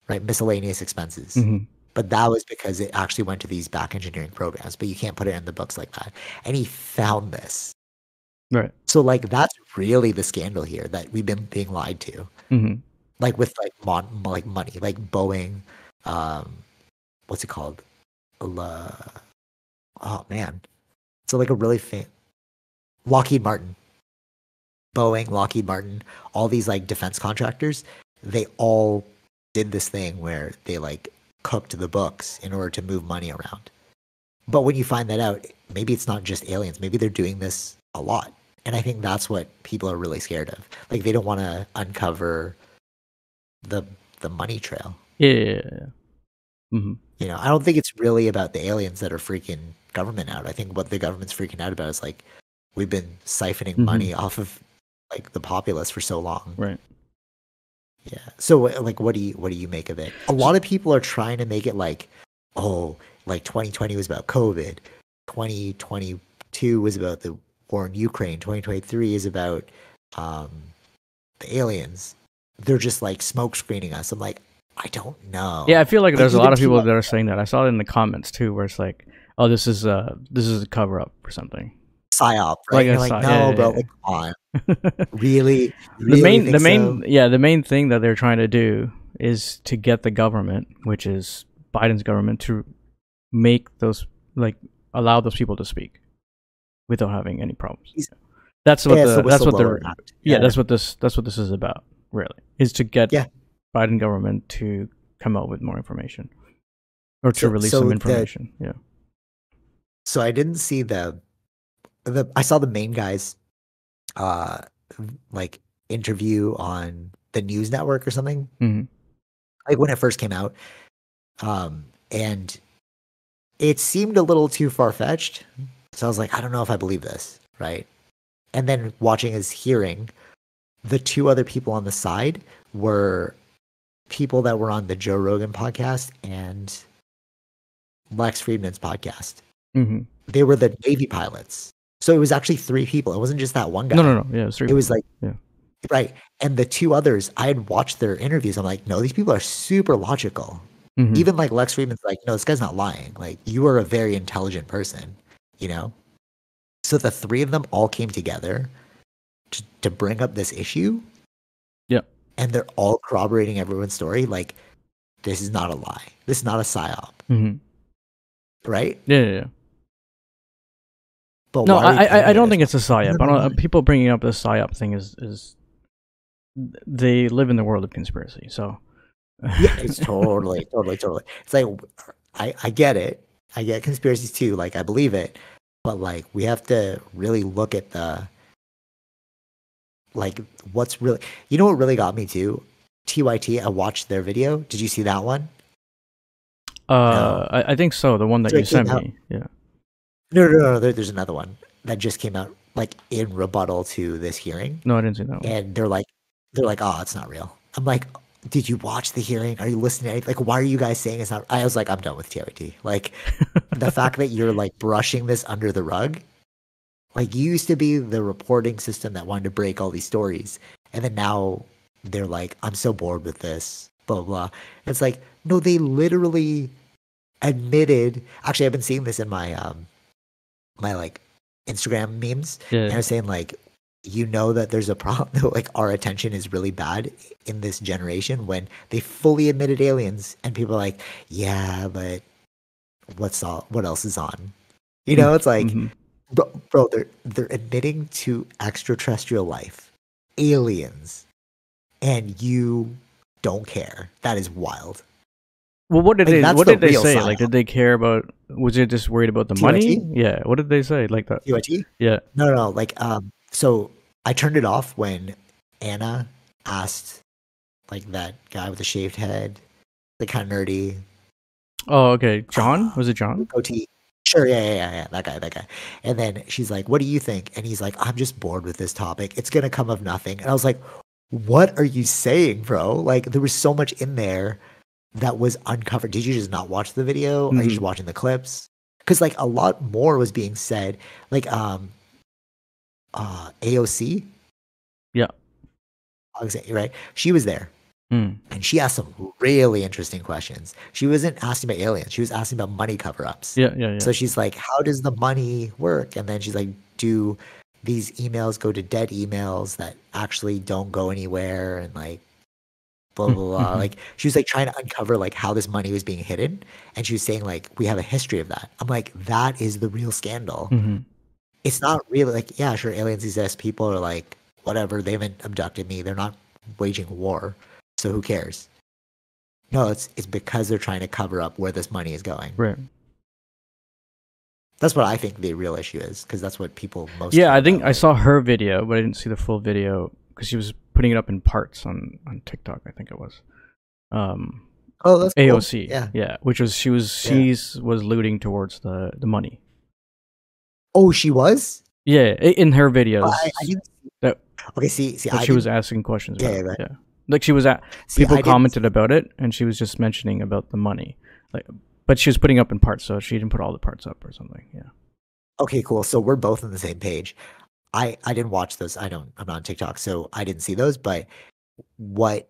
right? Miscellaneous expenses. But that was because it actually went to these back engineering programs, but you can't put it in the books like that. And he found this. Right. So like that's really the scandal here that we've been being lied to. Like with like money, like Boeing, what's it called? Oh man, so like a really Lockheed Martin, Boeing, Lockheed Martin, all these like defense contractors, they all did this thing where they like cooked the books in order to move money around. But when you find that out, maybe it's not just aliens. Maybe they're doing this a lot. And I think that's what people are really scared of. Like, they don't want to uncover the the money trail. Yeah. Mm-hmm. You know, I don't think it's really about the aliens that are freaking government out. I think what the government's freaking out about is like we've been siphoning money off of like the populace for so long. Right. Yeah. So like what do you make of it? A lot of people are trying to make it like, oh, like 2020 was about COVID. 2022 was about the war in Ukraine. 2023 is about the aliens. They're just like smoke screening us. I'm like, I don't know. Yeah, I feel like there's a lot of people that are saying that. I saw it in the comments too, where it's like, oh, this is a cover up for something. PSYOP, right? Like, no, bro, like, come on. Really? The main thing that they're trying to do is to get the government, which is Biden's government, to make those, like, allow those people to speak without having any problems. That's what that's what this is about, really, is to get Biden government to come out with more information or to release some information. So I didn't see I saw the main guy's like interview on the news network or something, like when it first came out, and it seemed a little too far-fetched. So I was like, I don't know if I believe this, right? And then watching his hearing, the two other people on the side were people that were on the Joe Rogan podcast and Lex Friedman's podcast. They were the Navy pilots. So it was actually three people. It wasn't just that one guy. No. Yeah, it was three. It was like, right. And the two others, I had watched their interviews. I'm like, no, these people are super logical. Even like Lex Friedman's like, no, this guy's not lying. Like, you are a very intelligent person, you know? So the three of them all came together to bring up this issue. Yeah. And they're all corroborating everyone's story. Like, this is not a lie. This is not a PSYOP. Right? Yeah. But no, I don't think it's a PSYOP. People bringing up the PSYOP thing is they live in the world of conspiracy. So yeah, it's totally. It's like I get it. I get conspiracies too. Like, I believe it, but like we have to really look at the like what's really. You know what really got me too? TYT. I watched their video. Did you see that one? No. I think so. The one that you sent me. Yeah. No. There's another one that just came out like in rebuttal to this hearing. No, I didn't see that one. And they're like, oh, it's not real. I'm like, did you watch the hearing? Are you listening? Like, why are you guys saying it's not? I was like, I'm done with TRT. Like, the fact that you're like brushing this under the rug. Like, you used to be the reporting system that wanted to break all these stories, and then now they're like, I'm so bored with this. Blah blah. It's like, no, they literally admitted. Actually, I've been seeing this in my my like Instagram memes. Yeah. And I was saying like, you know that there's a problem. Like, our attention is really bad in this generation when they fully admitted aliens, and people are like, yeah, but what else is on? You know, it's like, bro, they're admitting to extraterrestrial life, aliens, and you don't care. That is wild. Well, what did they say? PSYOP. Like, did they care about? Was it just worried about the money? Yeah. What did they say? Like that? TYT? Yeah. No. Like, so I turned it off when Anna asked, like, that guy with the shaved head, the kind of nerdy. Oh, okay. John? Was it John? Goatee. Sure. Yeah. That guy. And then she's like, "What do you think?" And he's like, "I'm just bored with this topic. It's gonna come of nothing." And I was like, "What are you saying, bro? Like, there was so much in there that was uncovered. Did you just not watch the video? Are you just watching the clips? Because like a lot more was being said. Like AOC. Yeah. Right. She was there. And she asked some really interesting questions. She wasn't asking about aliens. She was asking about money cover-ups. Yeah. So she's like, how does the money work? And then she's like, do these emails go to dead emails that actually don't go anywhere? And like, blah, blah, blah. Like, she was like trying to uncover like how this money was being hidden. And she was saying like, we have a history of that. I'm like, that is the real scandal. It's not really like, yeah, sure, aliens exist. People are like, whatever, they haven't abducted me. They're not waging war. So who cares? No, it's because they're trying to cover up where this money is going. Right. That's what I think the real issue is, because that's what people most. Yeah, I think I saw her video, but I didn't see the full video because she was putting it up in parts on TikTok. I think it was. Oh, that's cool. AOC. Yeah, which was she was looting towards the money. Oh, she was. Yeah, in her videos. I didn't. Okay, see, she was asking questions about it. Right. Yeah, like she was at people commented about it, and she was just mentioning about the money, like, but she was putting up in parts, so she didn't put all the parts up or something. Yeah. Okay, cool. So we're both on the same page. I didn't watch those. I'm not on TikTok, so I didn't see those. But what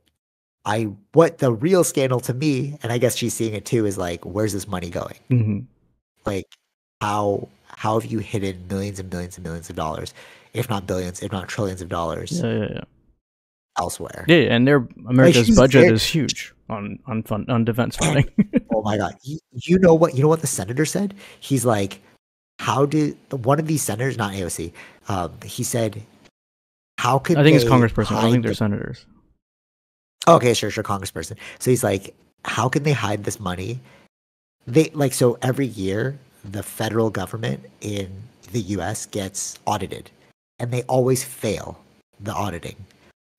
the real scandal to me, and I guess she's seeing it too, is like, where's this money going? Mm-hmm. Like, how have you hidden millions and millions and millions of dollars, if not billions, if not trillions of dollars? Yeah. Elsewhere. Yeah, and America's budget is huge on defense funding. Oh my god! You know what? You know what the senator said? He's like, how did one of these senators, not AOC, he said, how could I think it's congressperson. I don't think they're senators. Okay, sure, congressperson. So he's like, how can they hide this money? So every year the federal government in the US gets audited, and they always fail the auditing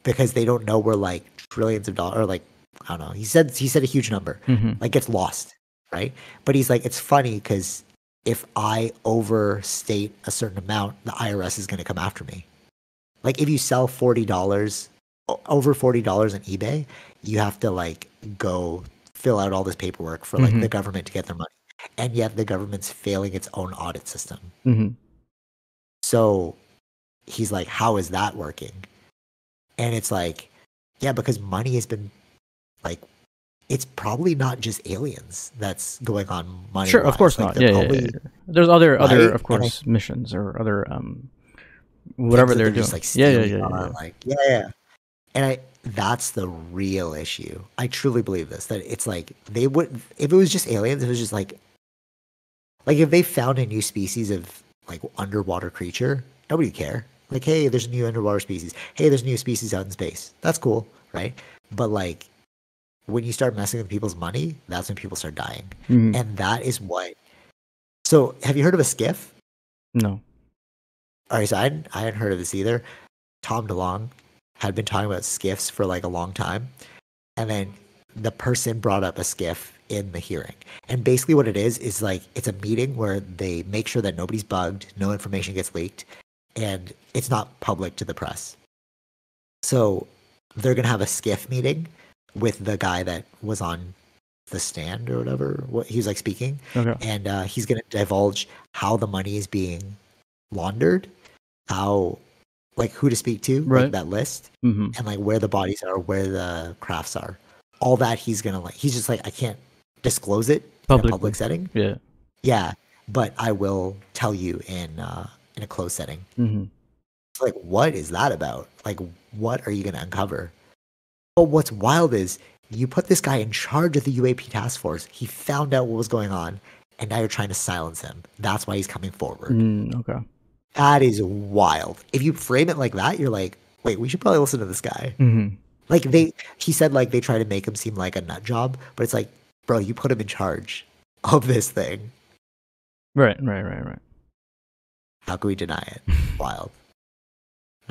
because they don't know where like trillions of dollars, or like, I don't know. He said a huge number, like, gets lost, right? But he's like, it's funny because if I overstate a certain amount, the IRS is going to come after me. Like, if you sell $40, over $40 on eBay, you have to like go fill out all this paperwork for like the government to get their money, and yet the government's failing its own audit system. So he's like, how is that working? And it's like, yeah, because money has been like, it's probably not just aliens that's going on money. Sure, of course not. Yeah. There's other of course missions or other whatever they're doing. Like, yeah. And that's the real issue. I truly believe this, that it's like, they would, if it was just aliens, it was just like if they found a new species of like underwater creature, nobody would care. Like, hey, there's a new underwater species. Hey, there's a new species out in space. That's cool, right? But like, when you start messing with people's money, that's when people start dying. And that is what. So, have you heard of a skiff? No. All right, so I hadn't heard of this either. Tom DeLonge had been talking about skiffs for like a long time, and then the person brought up a skiff in the hearing. And basically what it is like, it's a meeting where they make sure that nobody's bugged, no information gets leaked, and it's not public to the press. So they're going to have a skiff meeting with the guy that was on the stand or whatever, what he was like speaking. Okay. And he's going to divulge how the money is being laundered, how, like, who to speak to, right, like that list, and like where the bodies are, where the crafts are, all that. He's gonna like, he's just like, I can't disclose it in a public setting. Yeah, but I will tell you in a closed setting. Like, what is that about? Like, what are you gonna uncover? But what's wild is, you put this guy in charge of the UAP task force. He found out what was going on, and now you're trying to silence him. That's why he's coming forward. Okay. That is wild. If you frame it like that, you're like, wait, we should probably listen to this guy. Like, he said, like, they try to make him seem like a nut job, but it's like, bro, you put him in charge of this thing. Right. How can we deny it? Wild.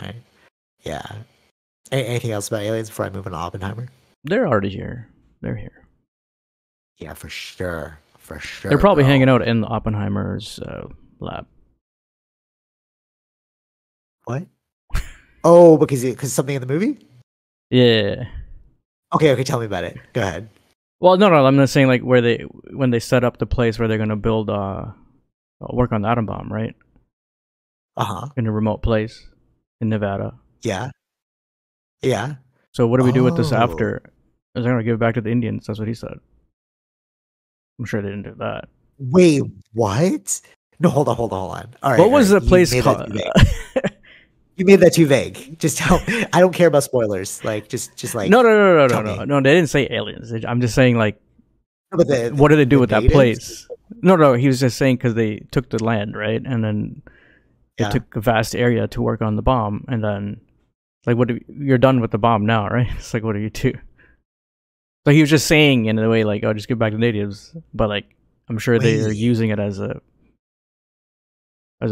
Right? Yeah. Anything else about aliens before I move on to Oppenheimer? They're already here. They're here. Yeah, for sure. They're probably hanging out in Oppenheimer's lab. What? Oh, because something in the movie? Yeah. Okay, tell me about it. Go ahead. Well, no, I'm not saying like when they set up the place where they're gonna build work on the atom bomb, right? In a remote place in Nevada. Yeah. So what do we do with this after? They're gonna give it back to the Indians. That's what he said. I'm sure they didn't do that. Wait, what? No, hold on. All right. What was the place called? You made that too vague. Just tell. I don't care about spoilers. Like, just like. No. They didn't say aliens. I'm just saying, like, what did they do with that place? No. He was just saying because they took the land, right, and then they took a vast area to work on the bomb, and then, like, you're done with the bomb now, right? It's like, what do you do? So he was just saying in a way, like, oh, just give back to natives, but like, I'm sure they are using it as a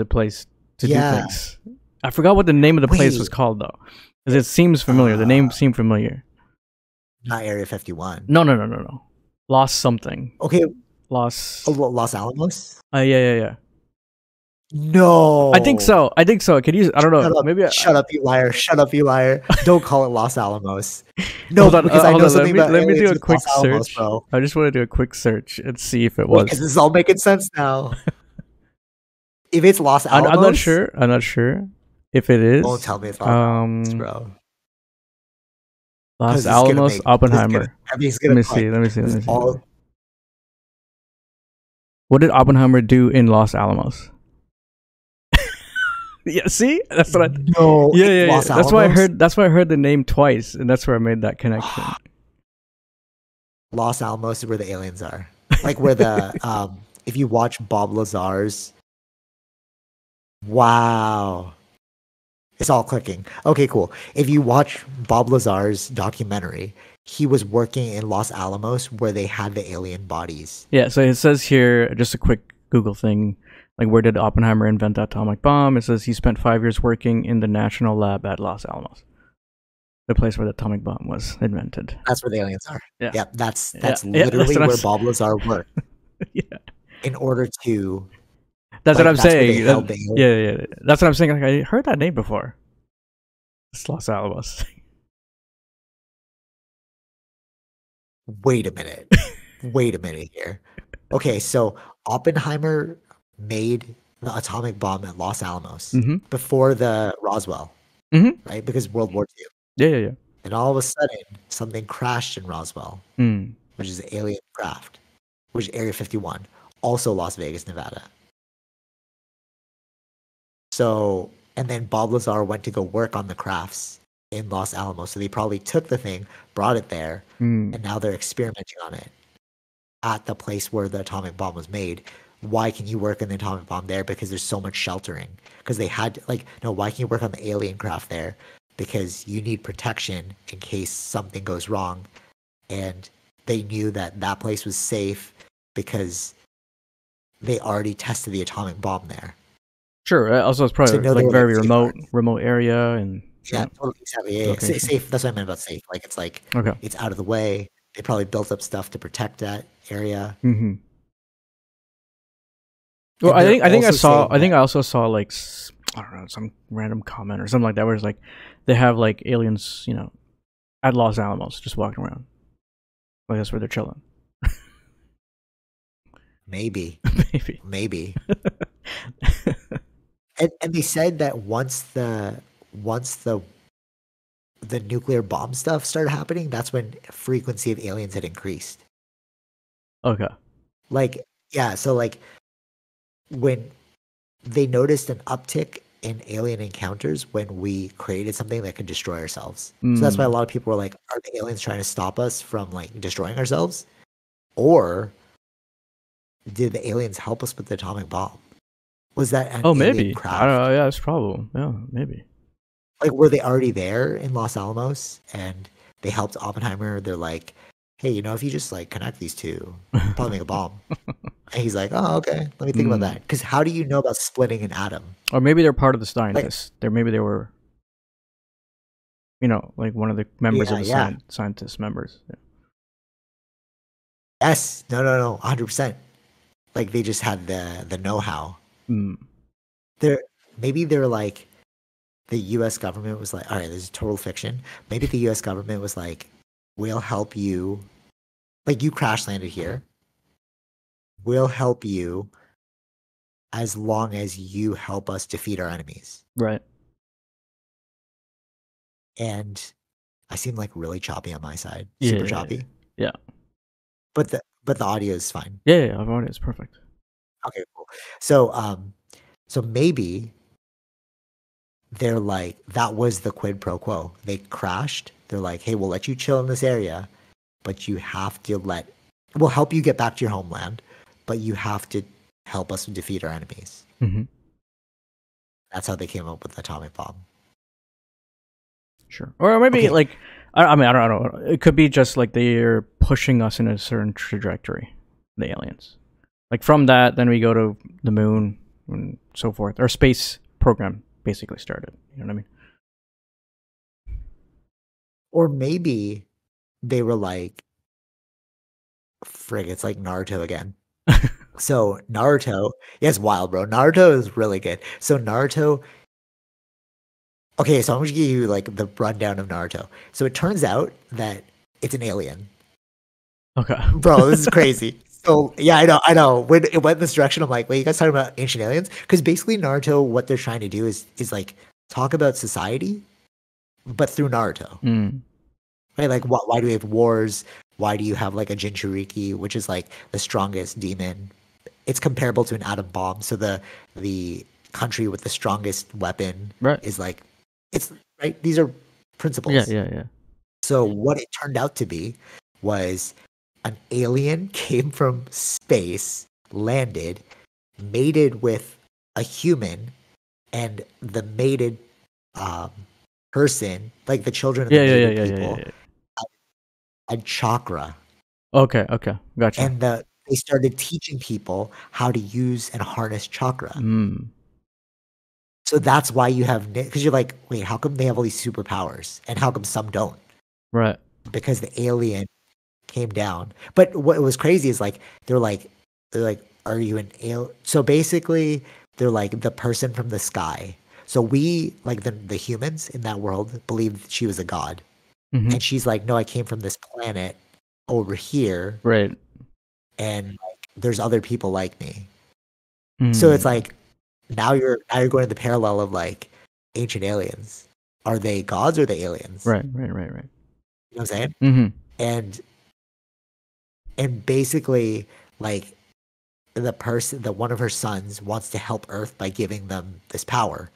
place to do things. I forgot what the name of the place was called, though, because it seems familiar. The name seemed familiar. Not Area 51. No. Los something. Okay. Los. Los Alamos? Yeah. No. I think so. Can you? I don't know. Maybe. Shut up, you liar. Shut up, you liar. Don't call it Los Alamos. No, hold on, because I know something about let me do a quick Los Alamos, search. bro. I just want to do a quick search and see if it was. Because this is all making sense now. If it's Los Alamos, I'm not sure if it is. Don't tell me it's Los Alamos, bro. Los Alamos, Oppenheimer. Let me see. What did Oppenheimer do in Los Alamos? Yeah, see, that's what I. No, yeah. That's why I heard. That's why I heard the name twice, and that's where I made that connection. Los Alamos is where the aliens are. Like where the if you watch Bob Lazar's. Wow. It's all clicking. Okay, cool. If you watch Bob Lazar's documentary, he was working in Los Alamos where they had the alien bodies. Yeah, so it says here, just a quick Google thing, like where did Oppenheimer invent the atomic bomb? It says he spent 5 years working in the National Lab at Los Alamos, the place where the atomic bomb was invented. That's where the aliens are. Yeah, that's that's literally where Bob Lazar worked. Yeah. In order to... That's what I'm saying. Yeah. That's what I'm saying. Like, I heard that name before. It's Los Alamos. Wait a minute here. Okay, so Oppenheimer made the atomic bomb at Los Alamos before the Roswell, right? Because World War II. Yeah. And all of a sudden, something crashed in Roswell, which is an alien craft, which is Area 51, also Las Vegas, Nevada. So, and then Bob Lazar went to go work on the crafts in Los Alamos. So they probably took the thing, brought it there, and now they're experimenting on it at the place where the atomic bomb was made. Why can you work on the atomic bomb there? Because there's so much sheltering. Because they had, why can you work on the alien craft there? Because you need protection in case something goes wrong. And they knew that that place was safe because they already tested the atomic bomb there. Sure. Also, it's probably very remote area, and totally, exactly. Yeah. Safe. That's what I meant about safe. Like it's out of the way. They probably built up stuff to protect that area. Mm-hmm. Well, I think I also saw like, I don't know, some random comment or something like that where it's like they have like aliens, at Los Alamos just walking around. Like that's where they're chilling. Maybe. And they said that once the nuclear bomb stuff started happening, that's when frequency of aliens had increased. Okay. So when they noticed an uptick in alien encounters when we created something that could destroy ourselves. So that's why a lot of people were like, are the aliens trying to stop us from destroying ourselves? Or did the aliens help us with the atomic bomb? Was that an maybe craft? I don't know. Yeah, it's probable. Yeah, maybe. Were they already there in Los Alamos and they helped Oppenheimer? They're like, hey, if you just connect these two, probably make a bomb. And he's like, oh, okay, let me think about that. Because how do you know about splitting an atom? Or maybe they're part of the scientists. Maybe they were, one of the members of the scientist members. Yeah. Yes. No. 100%. They just had the know-how. They're like, the U.S. government was like, all right, this is total fiction. Maybe the U.S. government was like, we'll help you. You crash landed here. We'll help you as long as you help us defeat our enemies. Right. And I seem really choppy on my side. Yeah, Super choppy. Yeah. But the audio is fine. Yeah, the audio is perfect. Okay, cool. So maybe they're like, that was the quid pro quo. They crashed. They're like, hey, we'll let you chill in this area, but you have to we'll help you get back to your homeland, but you have to help us defeat our enemies. Mm-hmm. That's how they came up with the atomic bomb. Sure. Or maybe I don't know. It could be just they're pushing us in a certain trajectory, the aliens. From that, then we go to the moon and so forth. Our space program basically started. You know what I mean? Or maybe they were like, frig, it's like Naruto again. So Naruto, yeah, it's wild, bro. Naruto is really good. So Naruto, okay, so I'm gonna give you like the rundown of Naruto. So it turns out that it's an alien. Okay. Bro, this is crazy. So yeah, I know. When it went this direction, I'm like, wait, you guys talking about ancient aliens? Because basically Naruto, what they're trying to do is like talk about society, but through Naruto. Mm. Right? Like why do we have wars? Why do you have like a Jinchuriki, which is like the strongest demon? It's comparable to an atom bomb. So the country with the strongest weapon Right. is like it's right. These are principles. Yeah. So what it turned out to be was an alien came from space, landed, mated with a human, and the mated um, person, like the children of the mated people, had chakra. Okay, gotcha. And they started teaching people how to use and harness chakra. So that's why you have, because you're like, wait, how come they have all these superpowers and how come some don't? Right. Because the alien came down. But what was crazy is like they're like, are you an alien? So basically, they're like the person from the sky. So we, like the humans in that world, believed she was a god, and she's like, no, I came from this planet over here, right? And like, there's other people like me. So it's like now you're going to the parallel of like ancient aliens. Are they gods or are they aliens? Right. You know what I'm saying? And basically, like the one of her sons wants to help Earth by giving them this power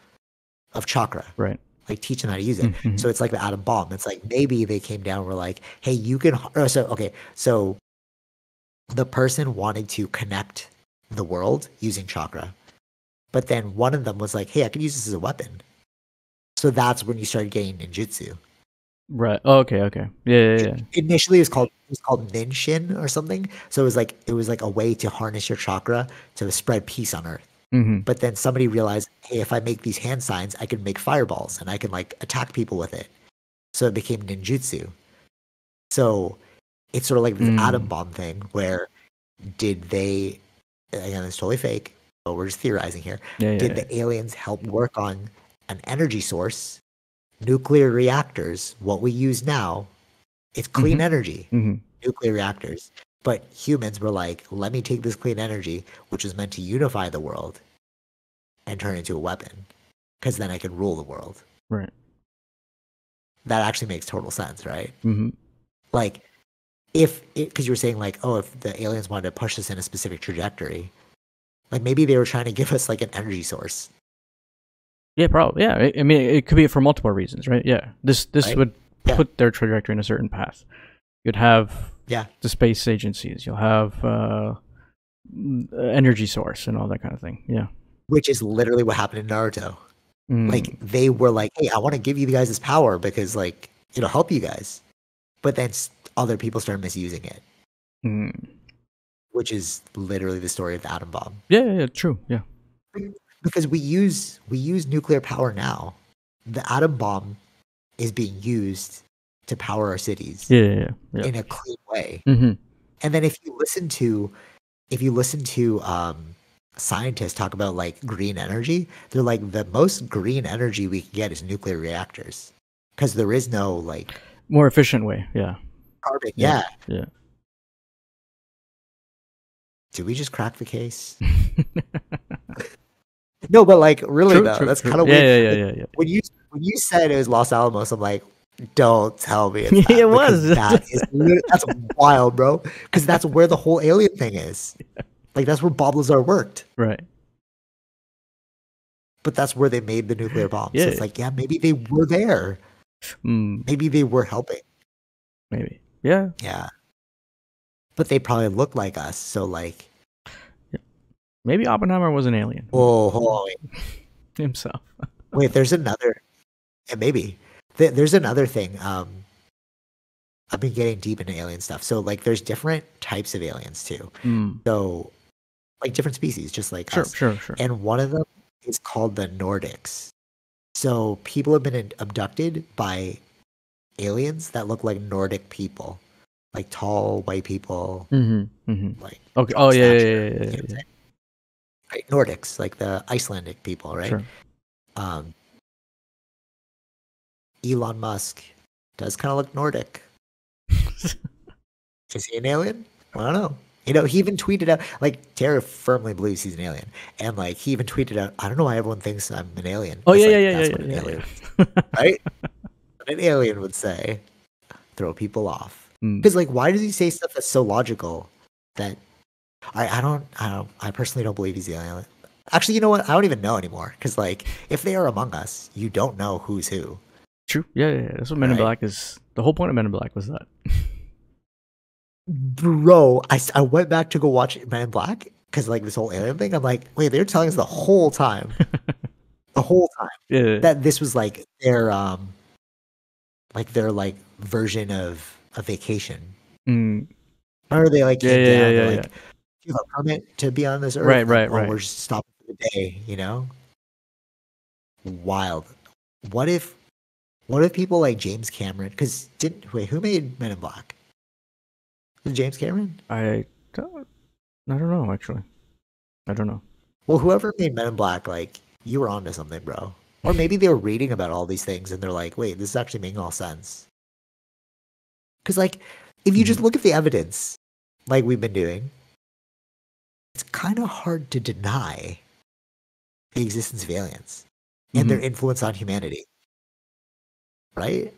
of chakra, right? Like teach them how to use it. So it's like the atom bomb. It's like maybe they came down and were like, hey, you can. So the person wanted to connect the world using chakra, but then one of them was like, hey, I could use this as a weapon. So that's when you started getting ninjutsu. Right. Oh, okay. Yeah. Initially, it was called Ninshin or something. So it was like a way to harness your chakra to spread peace on Earth. But then somebody realized, hey, if I make these hand signs, I can make fireballs and I can like attack people with it. So it became ninjutsu. So it's sort of like this atom bomb thing where did they, again, it's totally fake, but we're just theorizing here. Did the aliens help work on an energy source, nuclear reactors, what we use now? It's clean energy, nuclear reactors. But humans were like, let me take this clean energy, which is meant to unify the world, and turn it into a weapon, because then I can rule the world. Right. That actually makes total sense, right? Like, because you were saying like, oh, if the aliens wanted to push us in a specific trajectory, like maybe they were trying to give us like an energy source. Yeah, probably. Yeah, I mean, it could be for multiple reasons, right? Yeah, this right? would put their trajectory in a certain path. You'd have the space agencies. You'll have energy source and all that kind of thing. Yeah, which is literally what happened in Naruto. Like they were like, "Hey, I want to give you guys this power because like it'll help you guys," but then other people started misusing it, which is literally the story of the atom bomb. Yeah, true. Yeah, because we use nuclear power now. The atom bomb is being used to power our cities in a clean way. And then if you listen to scientists talk about like green energy, they're like the most green energy we can get is nuclear reactors because there is no like more efficient way. Carbon. Yeah. Did we just crack the case? No, but like really though, that's kind of weird. Yeah. When you said it was Los Alamos, I'm like, don't tell me it's that. It was. That's wild, bro. Because that's where the whole alien thing is. Like that's where Bob Lazar worked. Right. But that's where they made the nuclear bomb. So it's like, maybe they were there. Maybe they were helping. Maybe. Yeah. Yeah. But they probably look like us. So like. Maybe Oppenheimer was an alien. Oh, hold on, wait. Himself. Wait, there's another. Yeah, maybe. There's another thing. I've been getting deep into alien stuff. So like there's different types of aliens too. So like different species, just like us. Sure. And one of them is called the Nordics. So people have been abducted by aliens that look like Nordic people, like tall white people, like Okay. tall Oh yeah, stature, yeah. right? Nordics, like the Icelandic people, right? Sure. Elon Musk does kind of look Nordic. Is he an alien? I don't know. You know, he even tweeted out, like, Tara firmly believes he's an alien. And, like, he even tweeted out, I don't know why everyone thinks I'm an alien. Oh It's yeah, like, yeah. that's what an alien right? What an alien would say. Throw people off. Because, like, why does he say stuff that's so logical that I personally don't believe he's the alien. Actually, you know what? I don't even know anymore. Because, like, if they are among us, you don't know who's who. True. Yeah. That's what Men in Black is. The whole point of Men in Black was that. Bro, I went back to go watch Men in Black because like this whole alien thing. I'm like, wait, they're telling us the whole time that this was like their version of a vacation. Remember they like came down, they're like, you have a permit to be on this earth, right. We're just stopping for the day, you know? Wild. What if people like James Cameron? Because who made Men in Black? Was it James Cameron? I don't know, actually. I don't know. Well, whoever made Men in Black, like, you were onto something, bro. Or maybe they were reading about all these things and they're like, wait, this is actually making all sense. Because, like, if you just look at the evidence, like we've been doing, it's kind of hard to deny the existence of aliens and their influence on humanity. Right?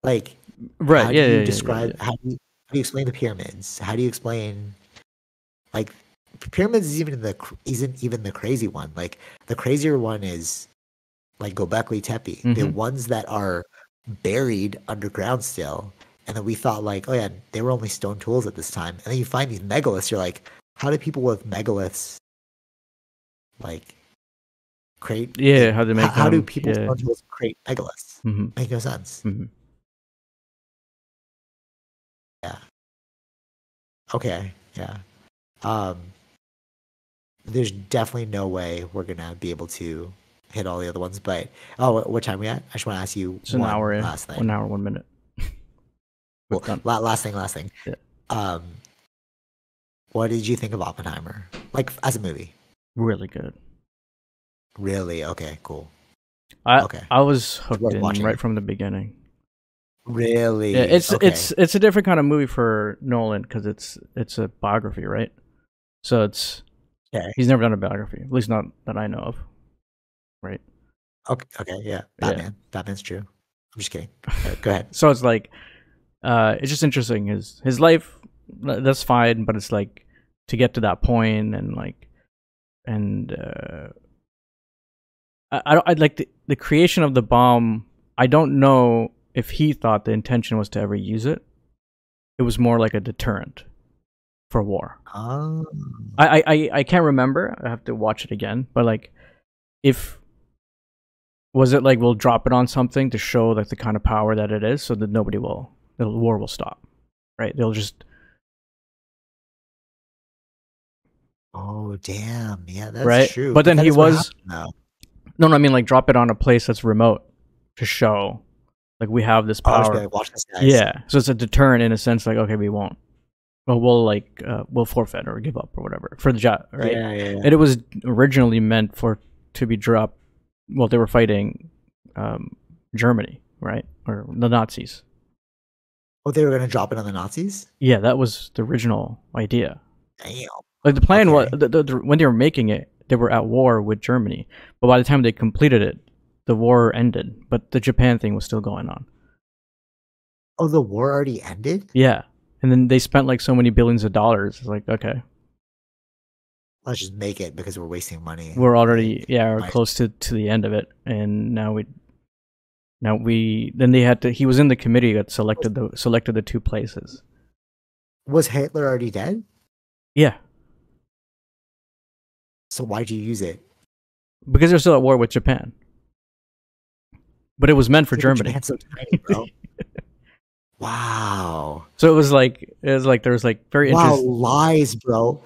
Like, right. How do you describe, how do you explain the pyramids? How do you explain, like, pyramids isn't even the crazy one. Like, the crazier one is like Göbekli Tepe. The ones that are buried underground still, and then we thought like, oh yeah, they were only stone tools at this time. And then you find these megaliths. You're like, how do people with megaliths like create? Yeah, how do they make? How do people with stone tools create megaliths? Make no sense. Yeah. Okay. Yeah. There's definitely no way we're gonna be able to hit all the other ones. But what time are we at? I just want to ask you it's an hour in. Last thing. 1 hour, 1 minute. Well, last thing. Yeah. What did you think of Oppenheimer? Like as a movie? Really good. Really? Okay. Cool. I was hooked in right from the beginning. Really? Yeah, it's a different kind of movie for Nolan because it's a biography, right? So it's he's never done a biography, at least not that I know of, right? Okay, yeah, Batman's true. I'm just kidding. Go ahead. So it's like, it's just interesting. His life, that's fine, but it's like to get to that point and like, and I like the creation of the bomb. I don't know if he thought the intention was to ever use it. It was more like a deterrent for war. Oh. I can't remember. I have to watch it again. But like, was it like we'll drop it on something to show like the kind of power that it is, so that the war will stop, right? They'll just. Oh damn! Yeah, that's right? true. But then he was. No, I mean like drop it on a place that's remote to show, like we have this power. Like, watch this, guys. Yeah, so it's a deterrent in a sense. Like okay, we won't. Well, we'll forfeit or give up or whatever for the job, right? Yeah. And it was originally meant to be dropped. Well, they were fighting Germany, right, or the Nazis. Oh, they were gonna drop it on the Nazis? Yeah, that was the original idea. Damn. Like the plan was when they were making it, they were at war with Germany, but by the time they completed it, the war ended. But the Japan thing was still going on. Oh, the war already ended? Yeah. And then they spent like so many billions of dollars. It's like, okay, let's just make it because we're wasting money. We're already close to the end of it, and then they had to. He was in the committee that selected the two places. Was Hitler already dead? Yeah. So why'd you use it? Because they're still at war with Japan. But it was meant for Germany. Japan's so tiny, bro. Wow. So it was like there was like very interesting. Wow, lies, bro.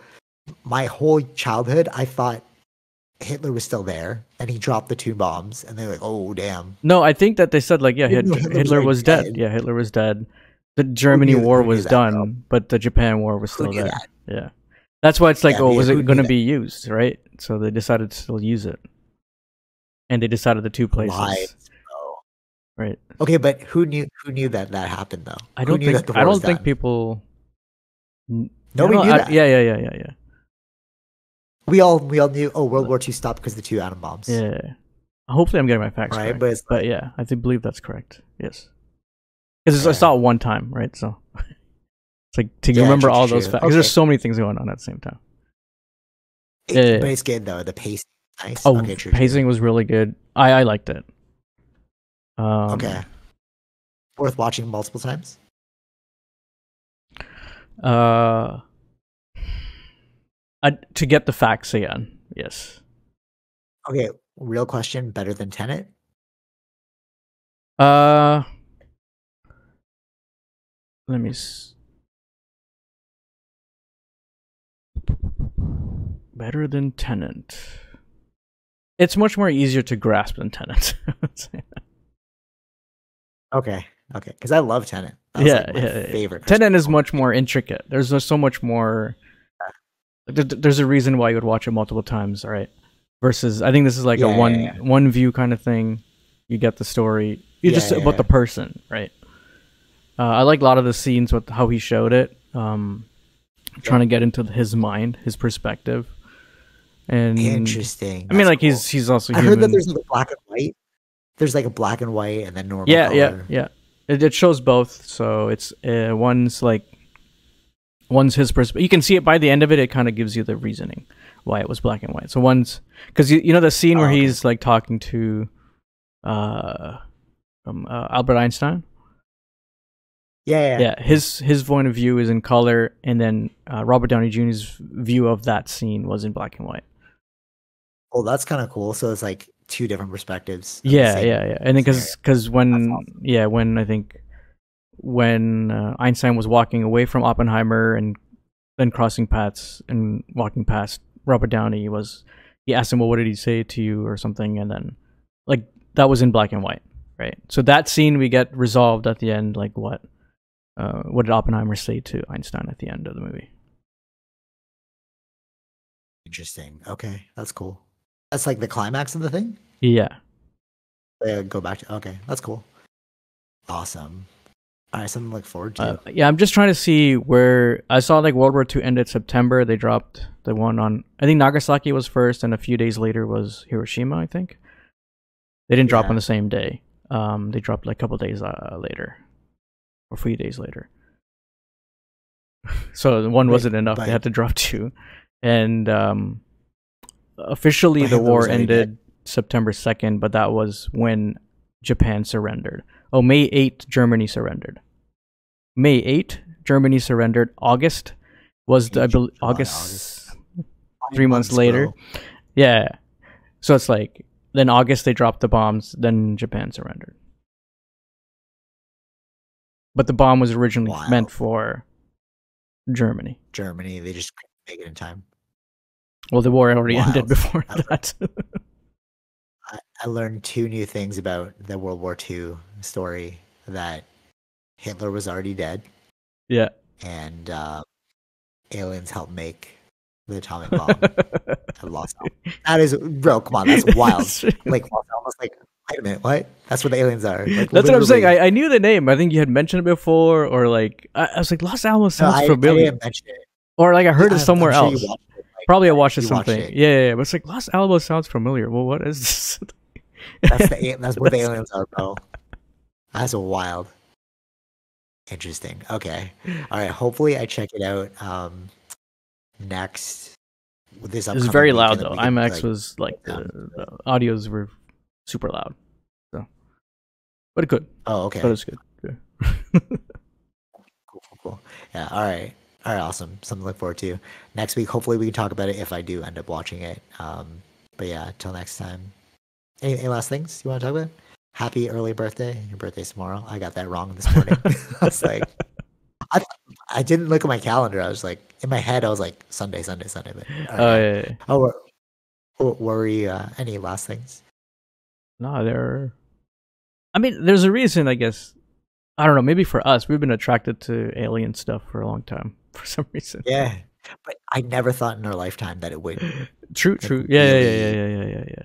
My whole childhood, I thought Hitler was still there, and he dropped the 2 bombs, and they're like, "Oh, damn." No, I think that they said like, yeah, Hitler like, was dead. Yeah, Hitler was dead. The Germany war was done, but the Japan war was still there. That? Yeah, that's why it's like, oh, was it going to that? be used, right? So they decided to still use it, and they decided the 2 places. Lies, right. Okay, but who knew that happened though? I don't think people. Nobody knew that. Yeah. We all knew. Oh, World War II stopped because of the 2 atom bombs. Yeah. Hopefully, I'm getting my facts right. But yeah, I believe that's correct. Yes, because I saw it one time, right? So it's like to remember all those facts. Because there's so many things going on at the same time. But it's good though. The pacing, nice. Oh, pacing was really good. I liked it. Okay. Worth watching multiple times. To get the facts again, yes. Okay, real question: better than Tenet? Let me. Better than Tenet. It's much more easier to grasp than Tenet. Okay, because I love Tenet. Favorite. Tenet is much more intricate. There's just so much more. There's a reason why you would watch it multiple times, right? Versus, I think this is like a one view kind of thing. You get the story. About the person, right? I like a lot of the scenes with how he showed it. Trying to get into his mind, his perspective. And interesting. I mean, like cool. he's also. I heard that there's like a black and white. There's like a black and white and then normal. Yeah. It shows both. So it's one's his perspective. You can see it by the end of it. It kind of gives you the reasoning why it was black and white. So one's because you know the scene where he's like talking to Albert Einstein. Yeah. His point of view is in color, and then Robert Downey Jr.'s view of that scene was in black and white. Oh, that's kind of cool. So it's like 2 different perspectives. Yeah. And then because when Einstein was walking away from Oppenheimer and then crossing paths and walking past Robert Downey, he asked him, well, what did he say to you or something? And then like that was in black and white, right? So that scene we get resolved at the end, like what did Oppenheimer say to Einstein at the end of the movie? Interesting. Okay, that's cool. That's like the climax of the thing? Yeah. Go back to... Okay, that's cool. Awesome. All right, something to look forward to. Yeah, I'm just trying to see where... I saw like World War II ended September. They dropped the one on... I think Nagasaki was first, and a few days later was Hiroshima, I think. They didn't drop on the same day. They dropped like a couple days later. Or 3 days later. So one wasn't enough. They had to drop 2. And officially the war ended September 2nd, but that was when Japan surrendered. Oh, May 8th, Germany surrendered. May 8th, Germany surrendered. August was August 3 months later. Bro. Yeah. So it's like, then August they dropped the bombs, then Japan surrendered. But the bomb was originally meant for Germany. They just couldn't make it in time. Well, the war already ended before that. I learned 2 new things about the World War II story. That Hitler was already dead. Yeah. And aliens helped make the atomic bomb at Los Alamos. That is, bro, come on, that's wild. Like, Los Alamos, like, wait a minute, what? That's what the aliens are. Like, that's what I'm saying. I knew the name. I think you had mentioned it before, or like, I was like, Los Alamos sounds familiar. I didn't mention it. Or like, I heard it somewhere else. Probably I watched it something. Yeah. But it's like, Los Alamos sounds familiar. Well, what is this? That's where the aliens are, bro. That's wild. Interesting. Okay. All right. Hopefully, I check it out next. It was very loud though. IMAX was like the audios were super loud. So, but it could. Oh, okay. But it's good. Yeah. Cool. Yeah. All right. Awesome. Something to look forward to. Next week, hopefully, we can talk about it if I do end up watching it. But yeah, till next time. Any last things you want to talk about? Happy early birthday. Your birthday's tomorrow. I got that wrong this morning. I was like, I didn't look at my calendar. I was like, in my head, I was like, Sunday. But, yeah. Oh, What were you, any last things? No, there's a reason, I guess. I don't know. Maybe for us, we've been attracted to alien stuff for a long time for some reason. Yeah, but I never thought in our lifetime that it would. True. Like, Yeah.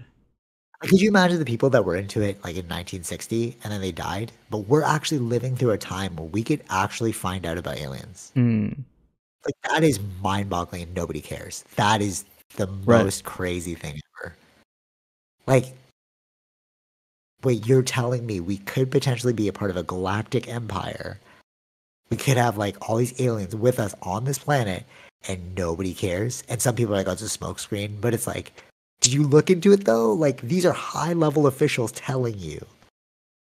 Could you imagine the people that were into it like in 1960 and then they died? But we're actually living through a time where we could actually find out about aliens. Like, that is mind-boggling and nobody cares. That is the most crazy thing ever. Like, wait, you're telling me we could potentially be a part of a galactic empire? We could have like all these aliens with us on this planet and nobody cares? And some people are like, oh, it's a smokescreen. But it's like, did you look into it though? Like, these are high-level officials telling you.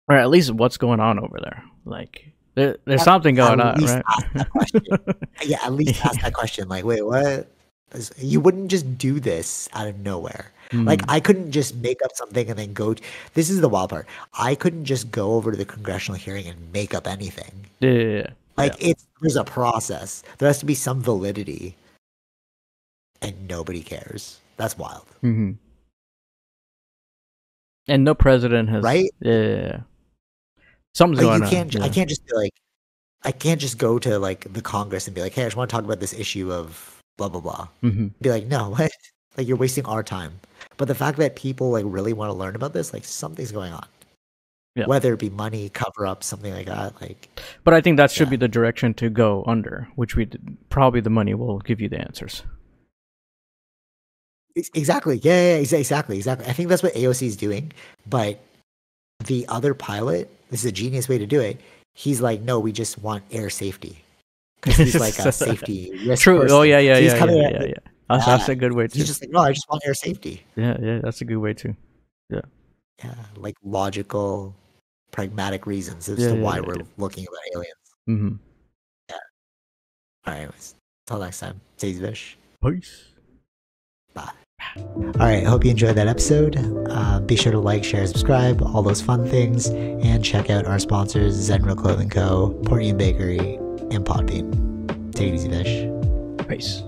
Or at least what's going on over there. Like, there's something going on, right? Ask that question. Yeah, at least ask that question. Like, wait, what? You wouldn't just do this out of nowhere. Like, I couldn't just make up something and then go. This is the wild part. I couldn't just go over to the congressional hearing and make up anything. Yeah. Like, there's a process. There has to be some validity. And nobody cares. That's wild. And no president has. Right? Yeah. Something's going on. I can't just be like, I can't just go to like the Congress and be like, hey, I just want to talk about this issue of blah, blah, blah. Be like, no, what? Like, you're wasting our time. But the fact that people like really want to learn about this, like, something's going on. Yeah. Whether it be money, cover up, something like that. Like, but I think that should be the direction to go under, which probably the money will give you the answers. Exactly. Yeah, exactly. I think that's what AOC is doing. But the other pilot, this is a genius way to do it. He's like, no, we just want air safety. Because he's like a safety risk True. person. Oh, yeah. So That's a good way too. He's just like, no, I just want air safety. Yeah, that's a good way too. Yeah, like logical, pragmatic reasons as to why we're looking about aliens. Yeah. All right, anyways, until next time, stay fish. Peace. Bye. All right, I hope you enjoyed that episode. Be sure to like, share, subscribe, all those fun things, and check out our sponsors, Zenro Clothing Co., Portland Bakery, and Podbean. Take it easy, fish. Peace.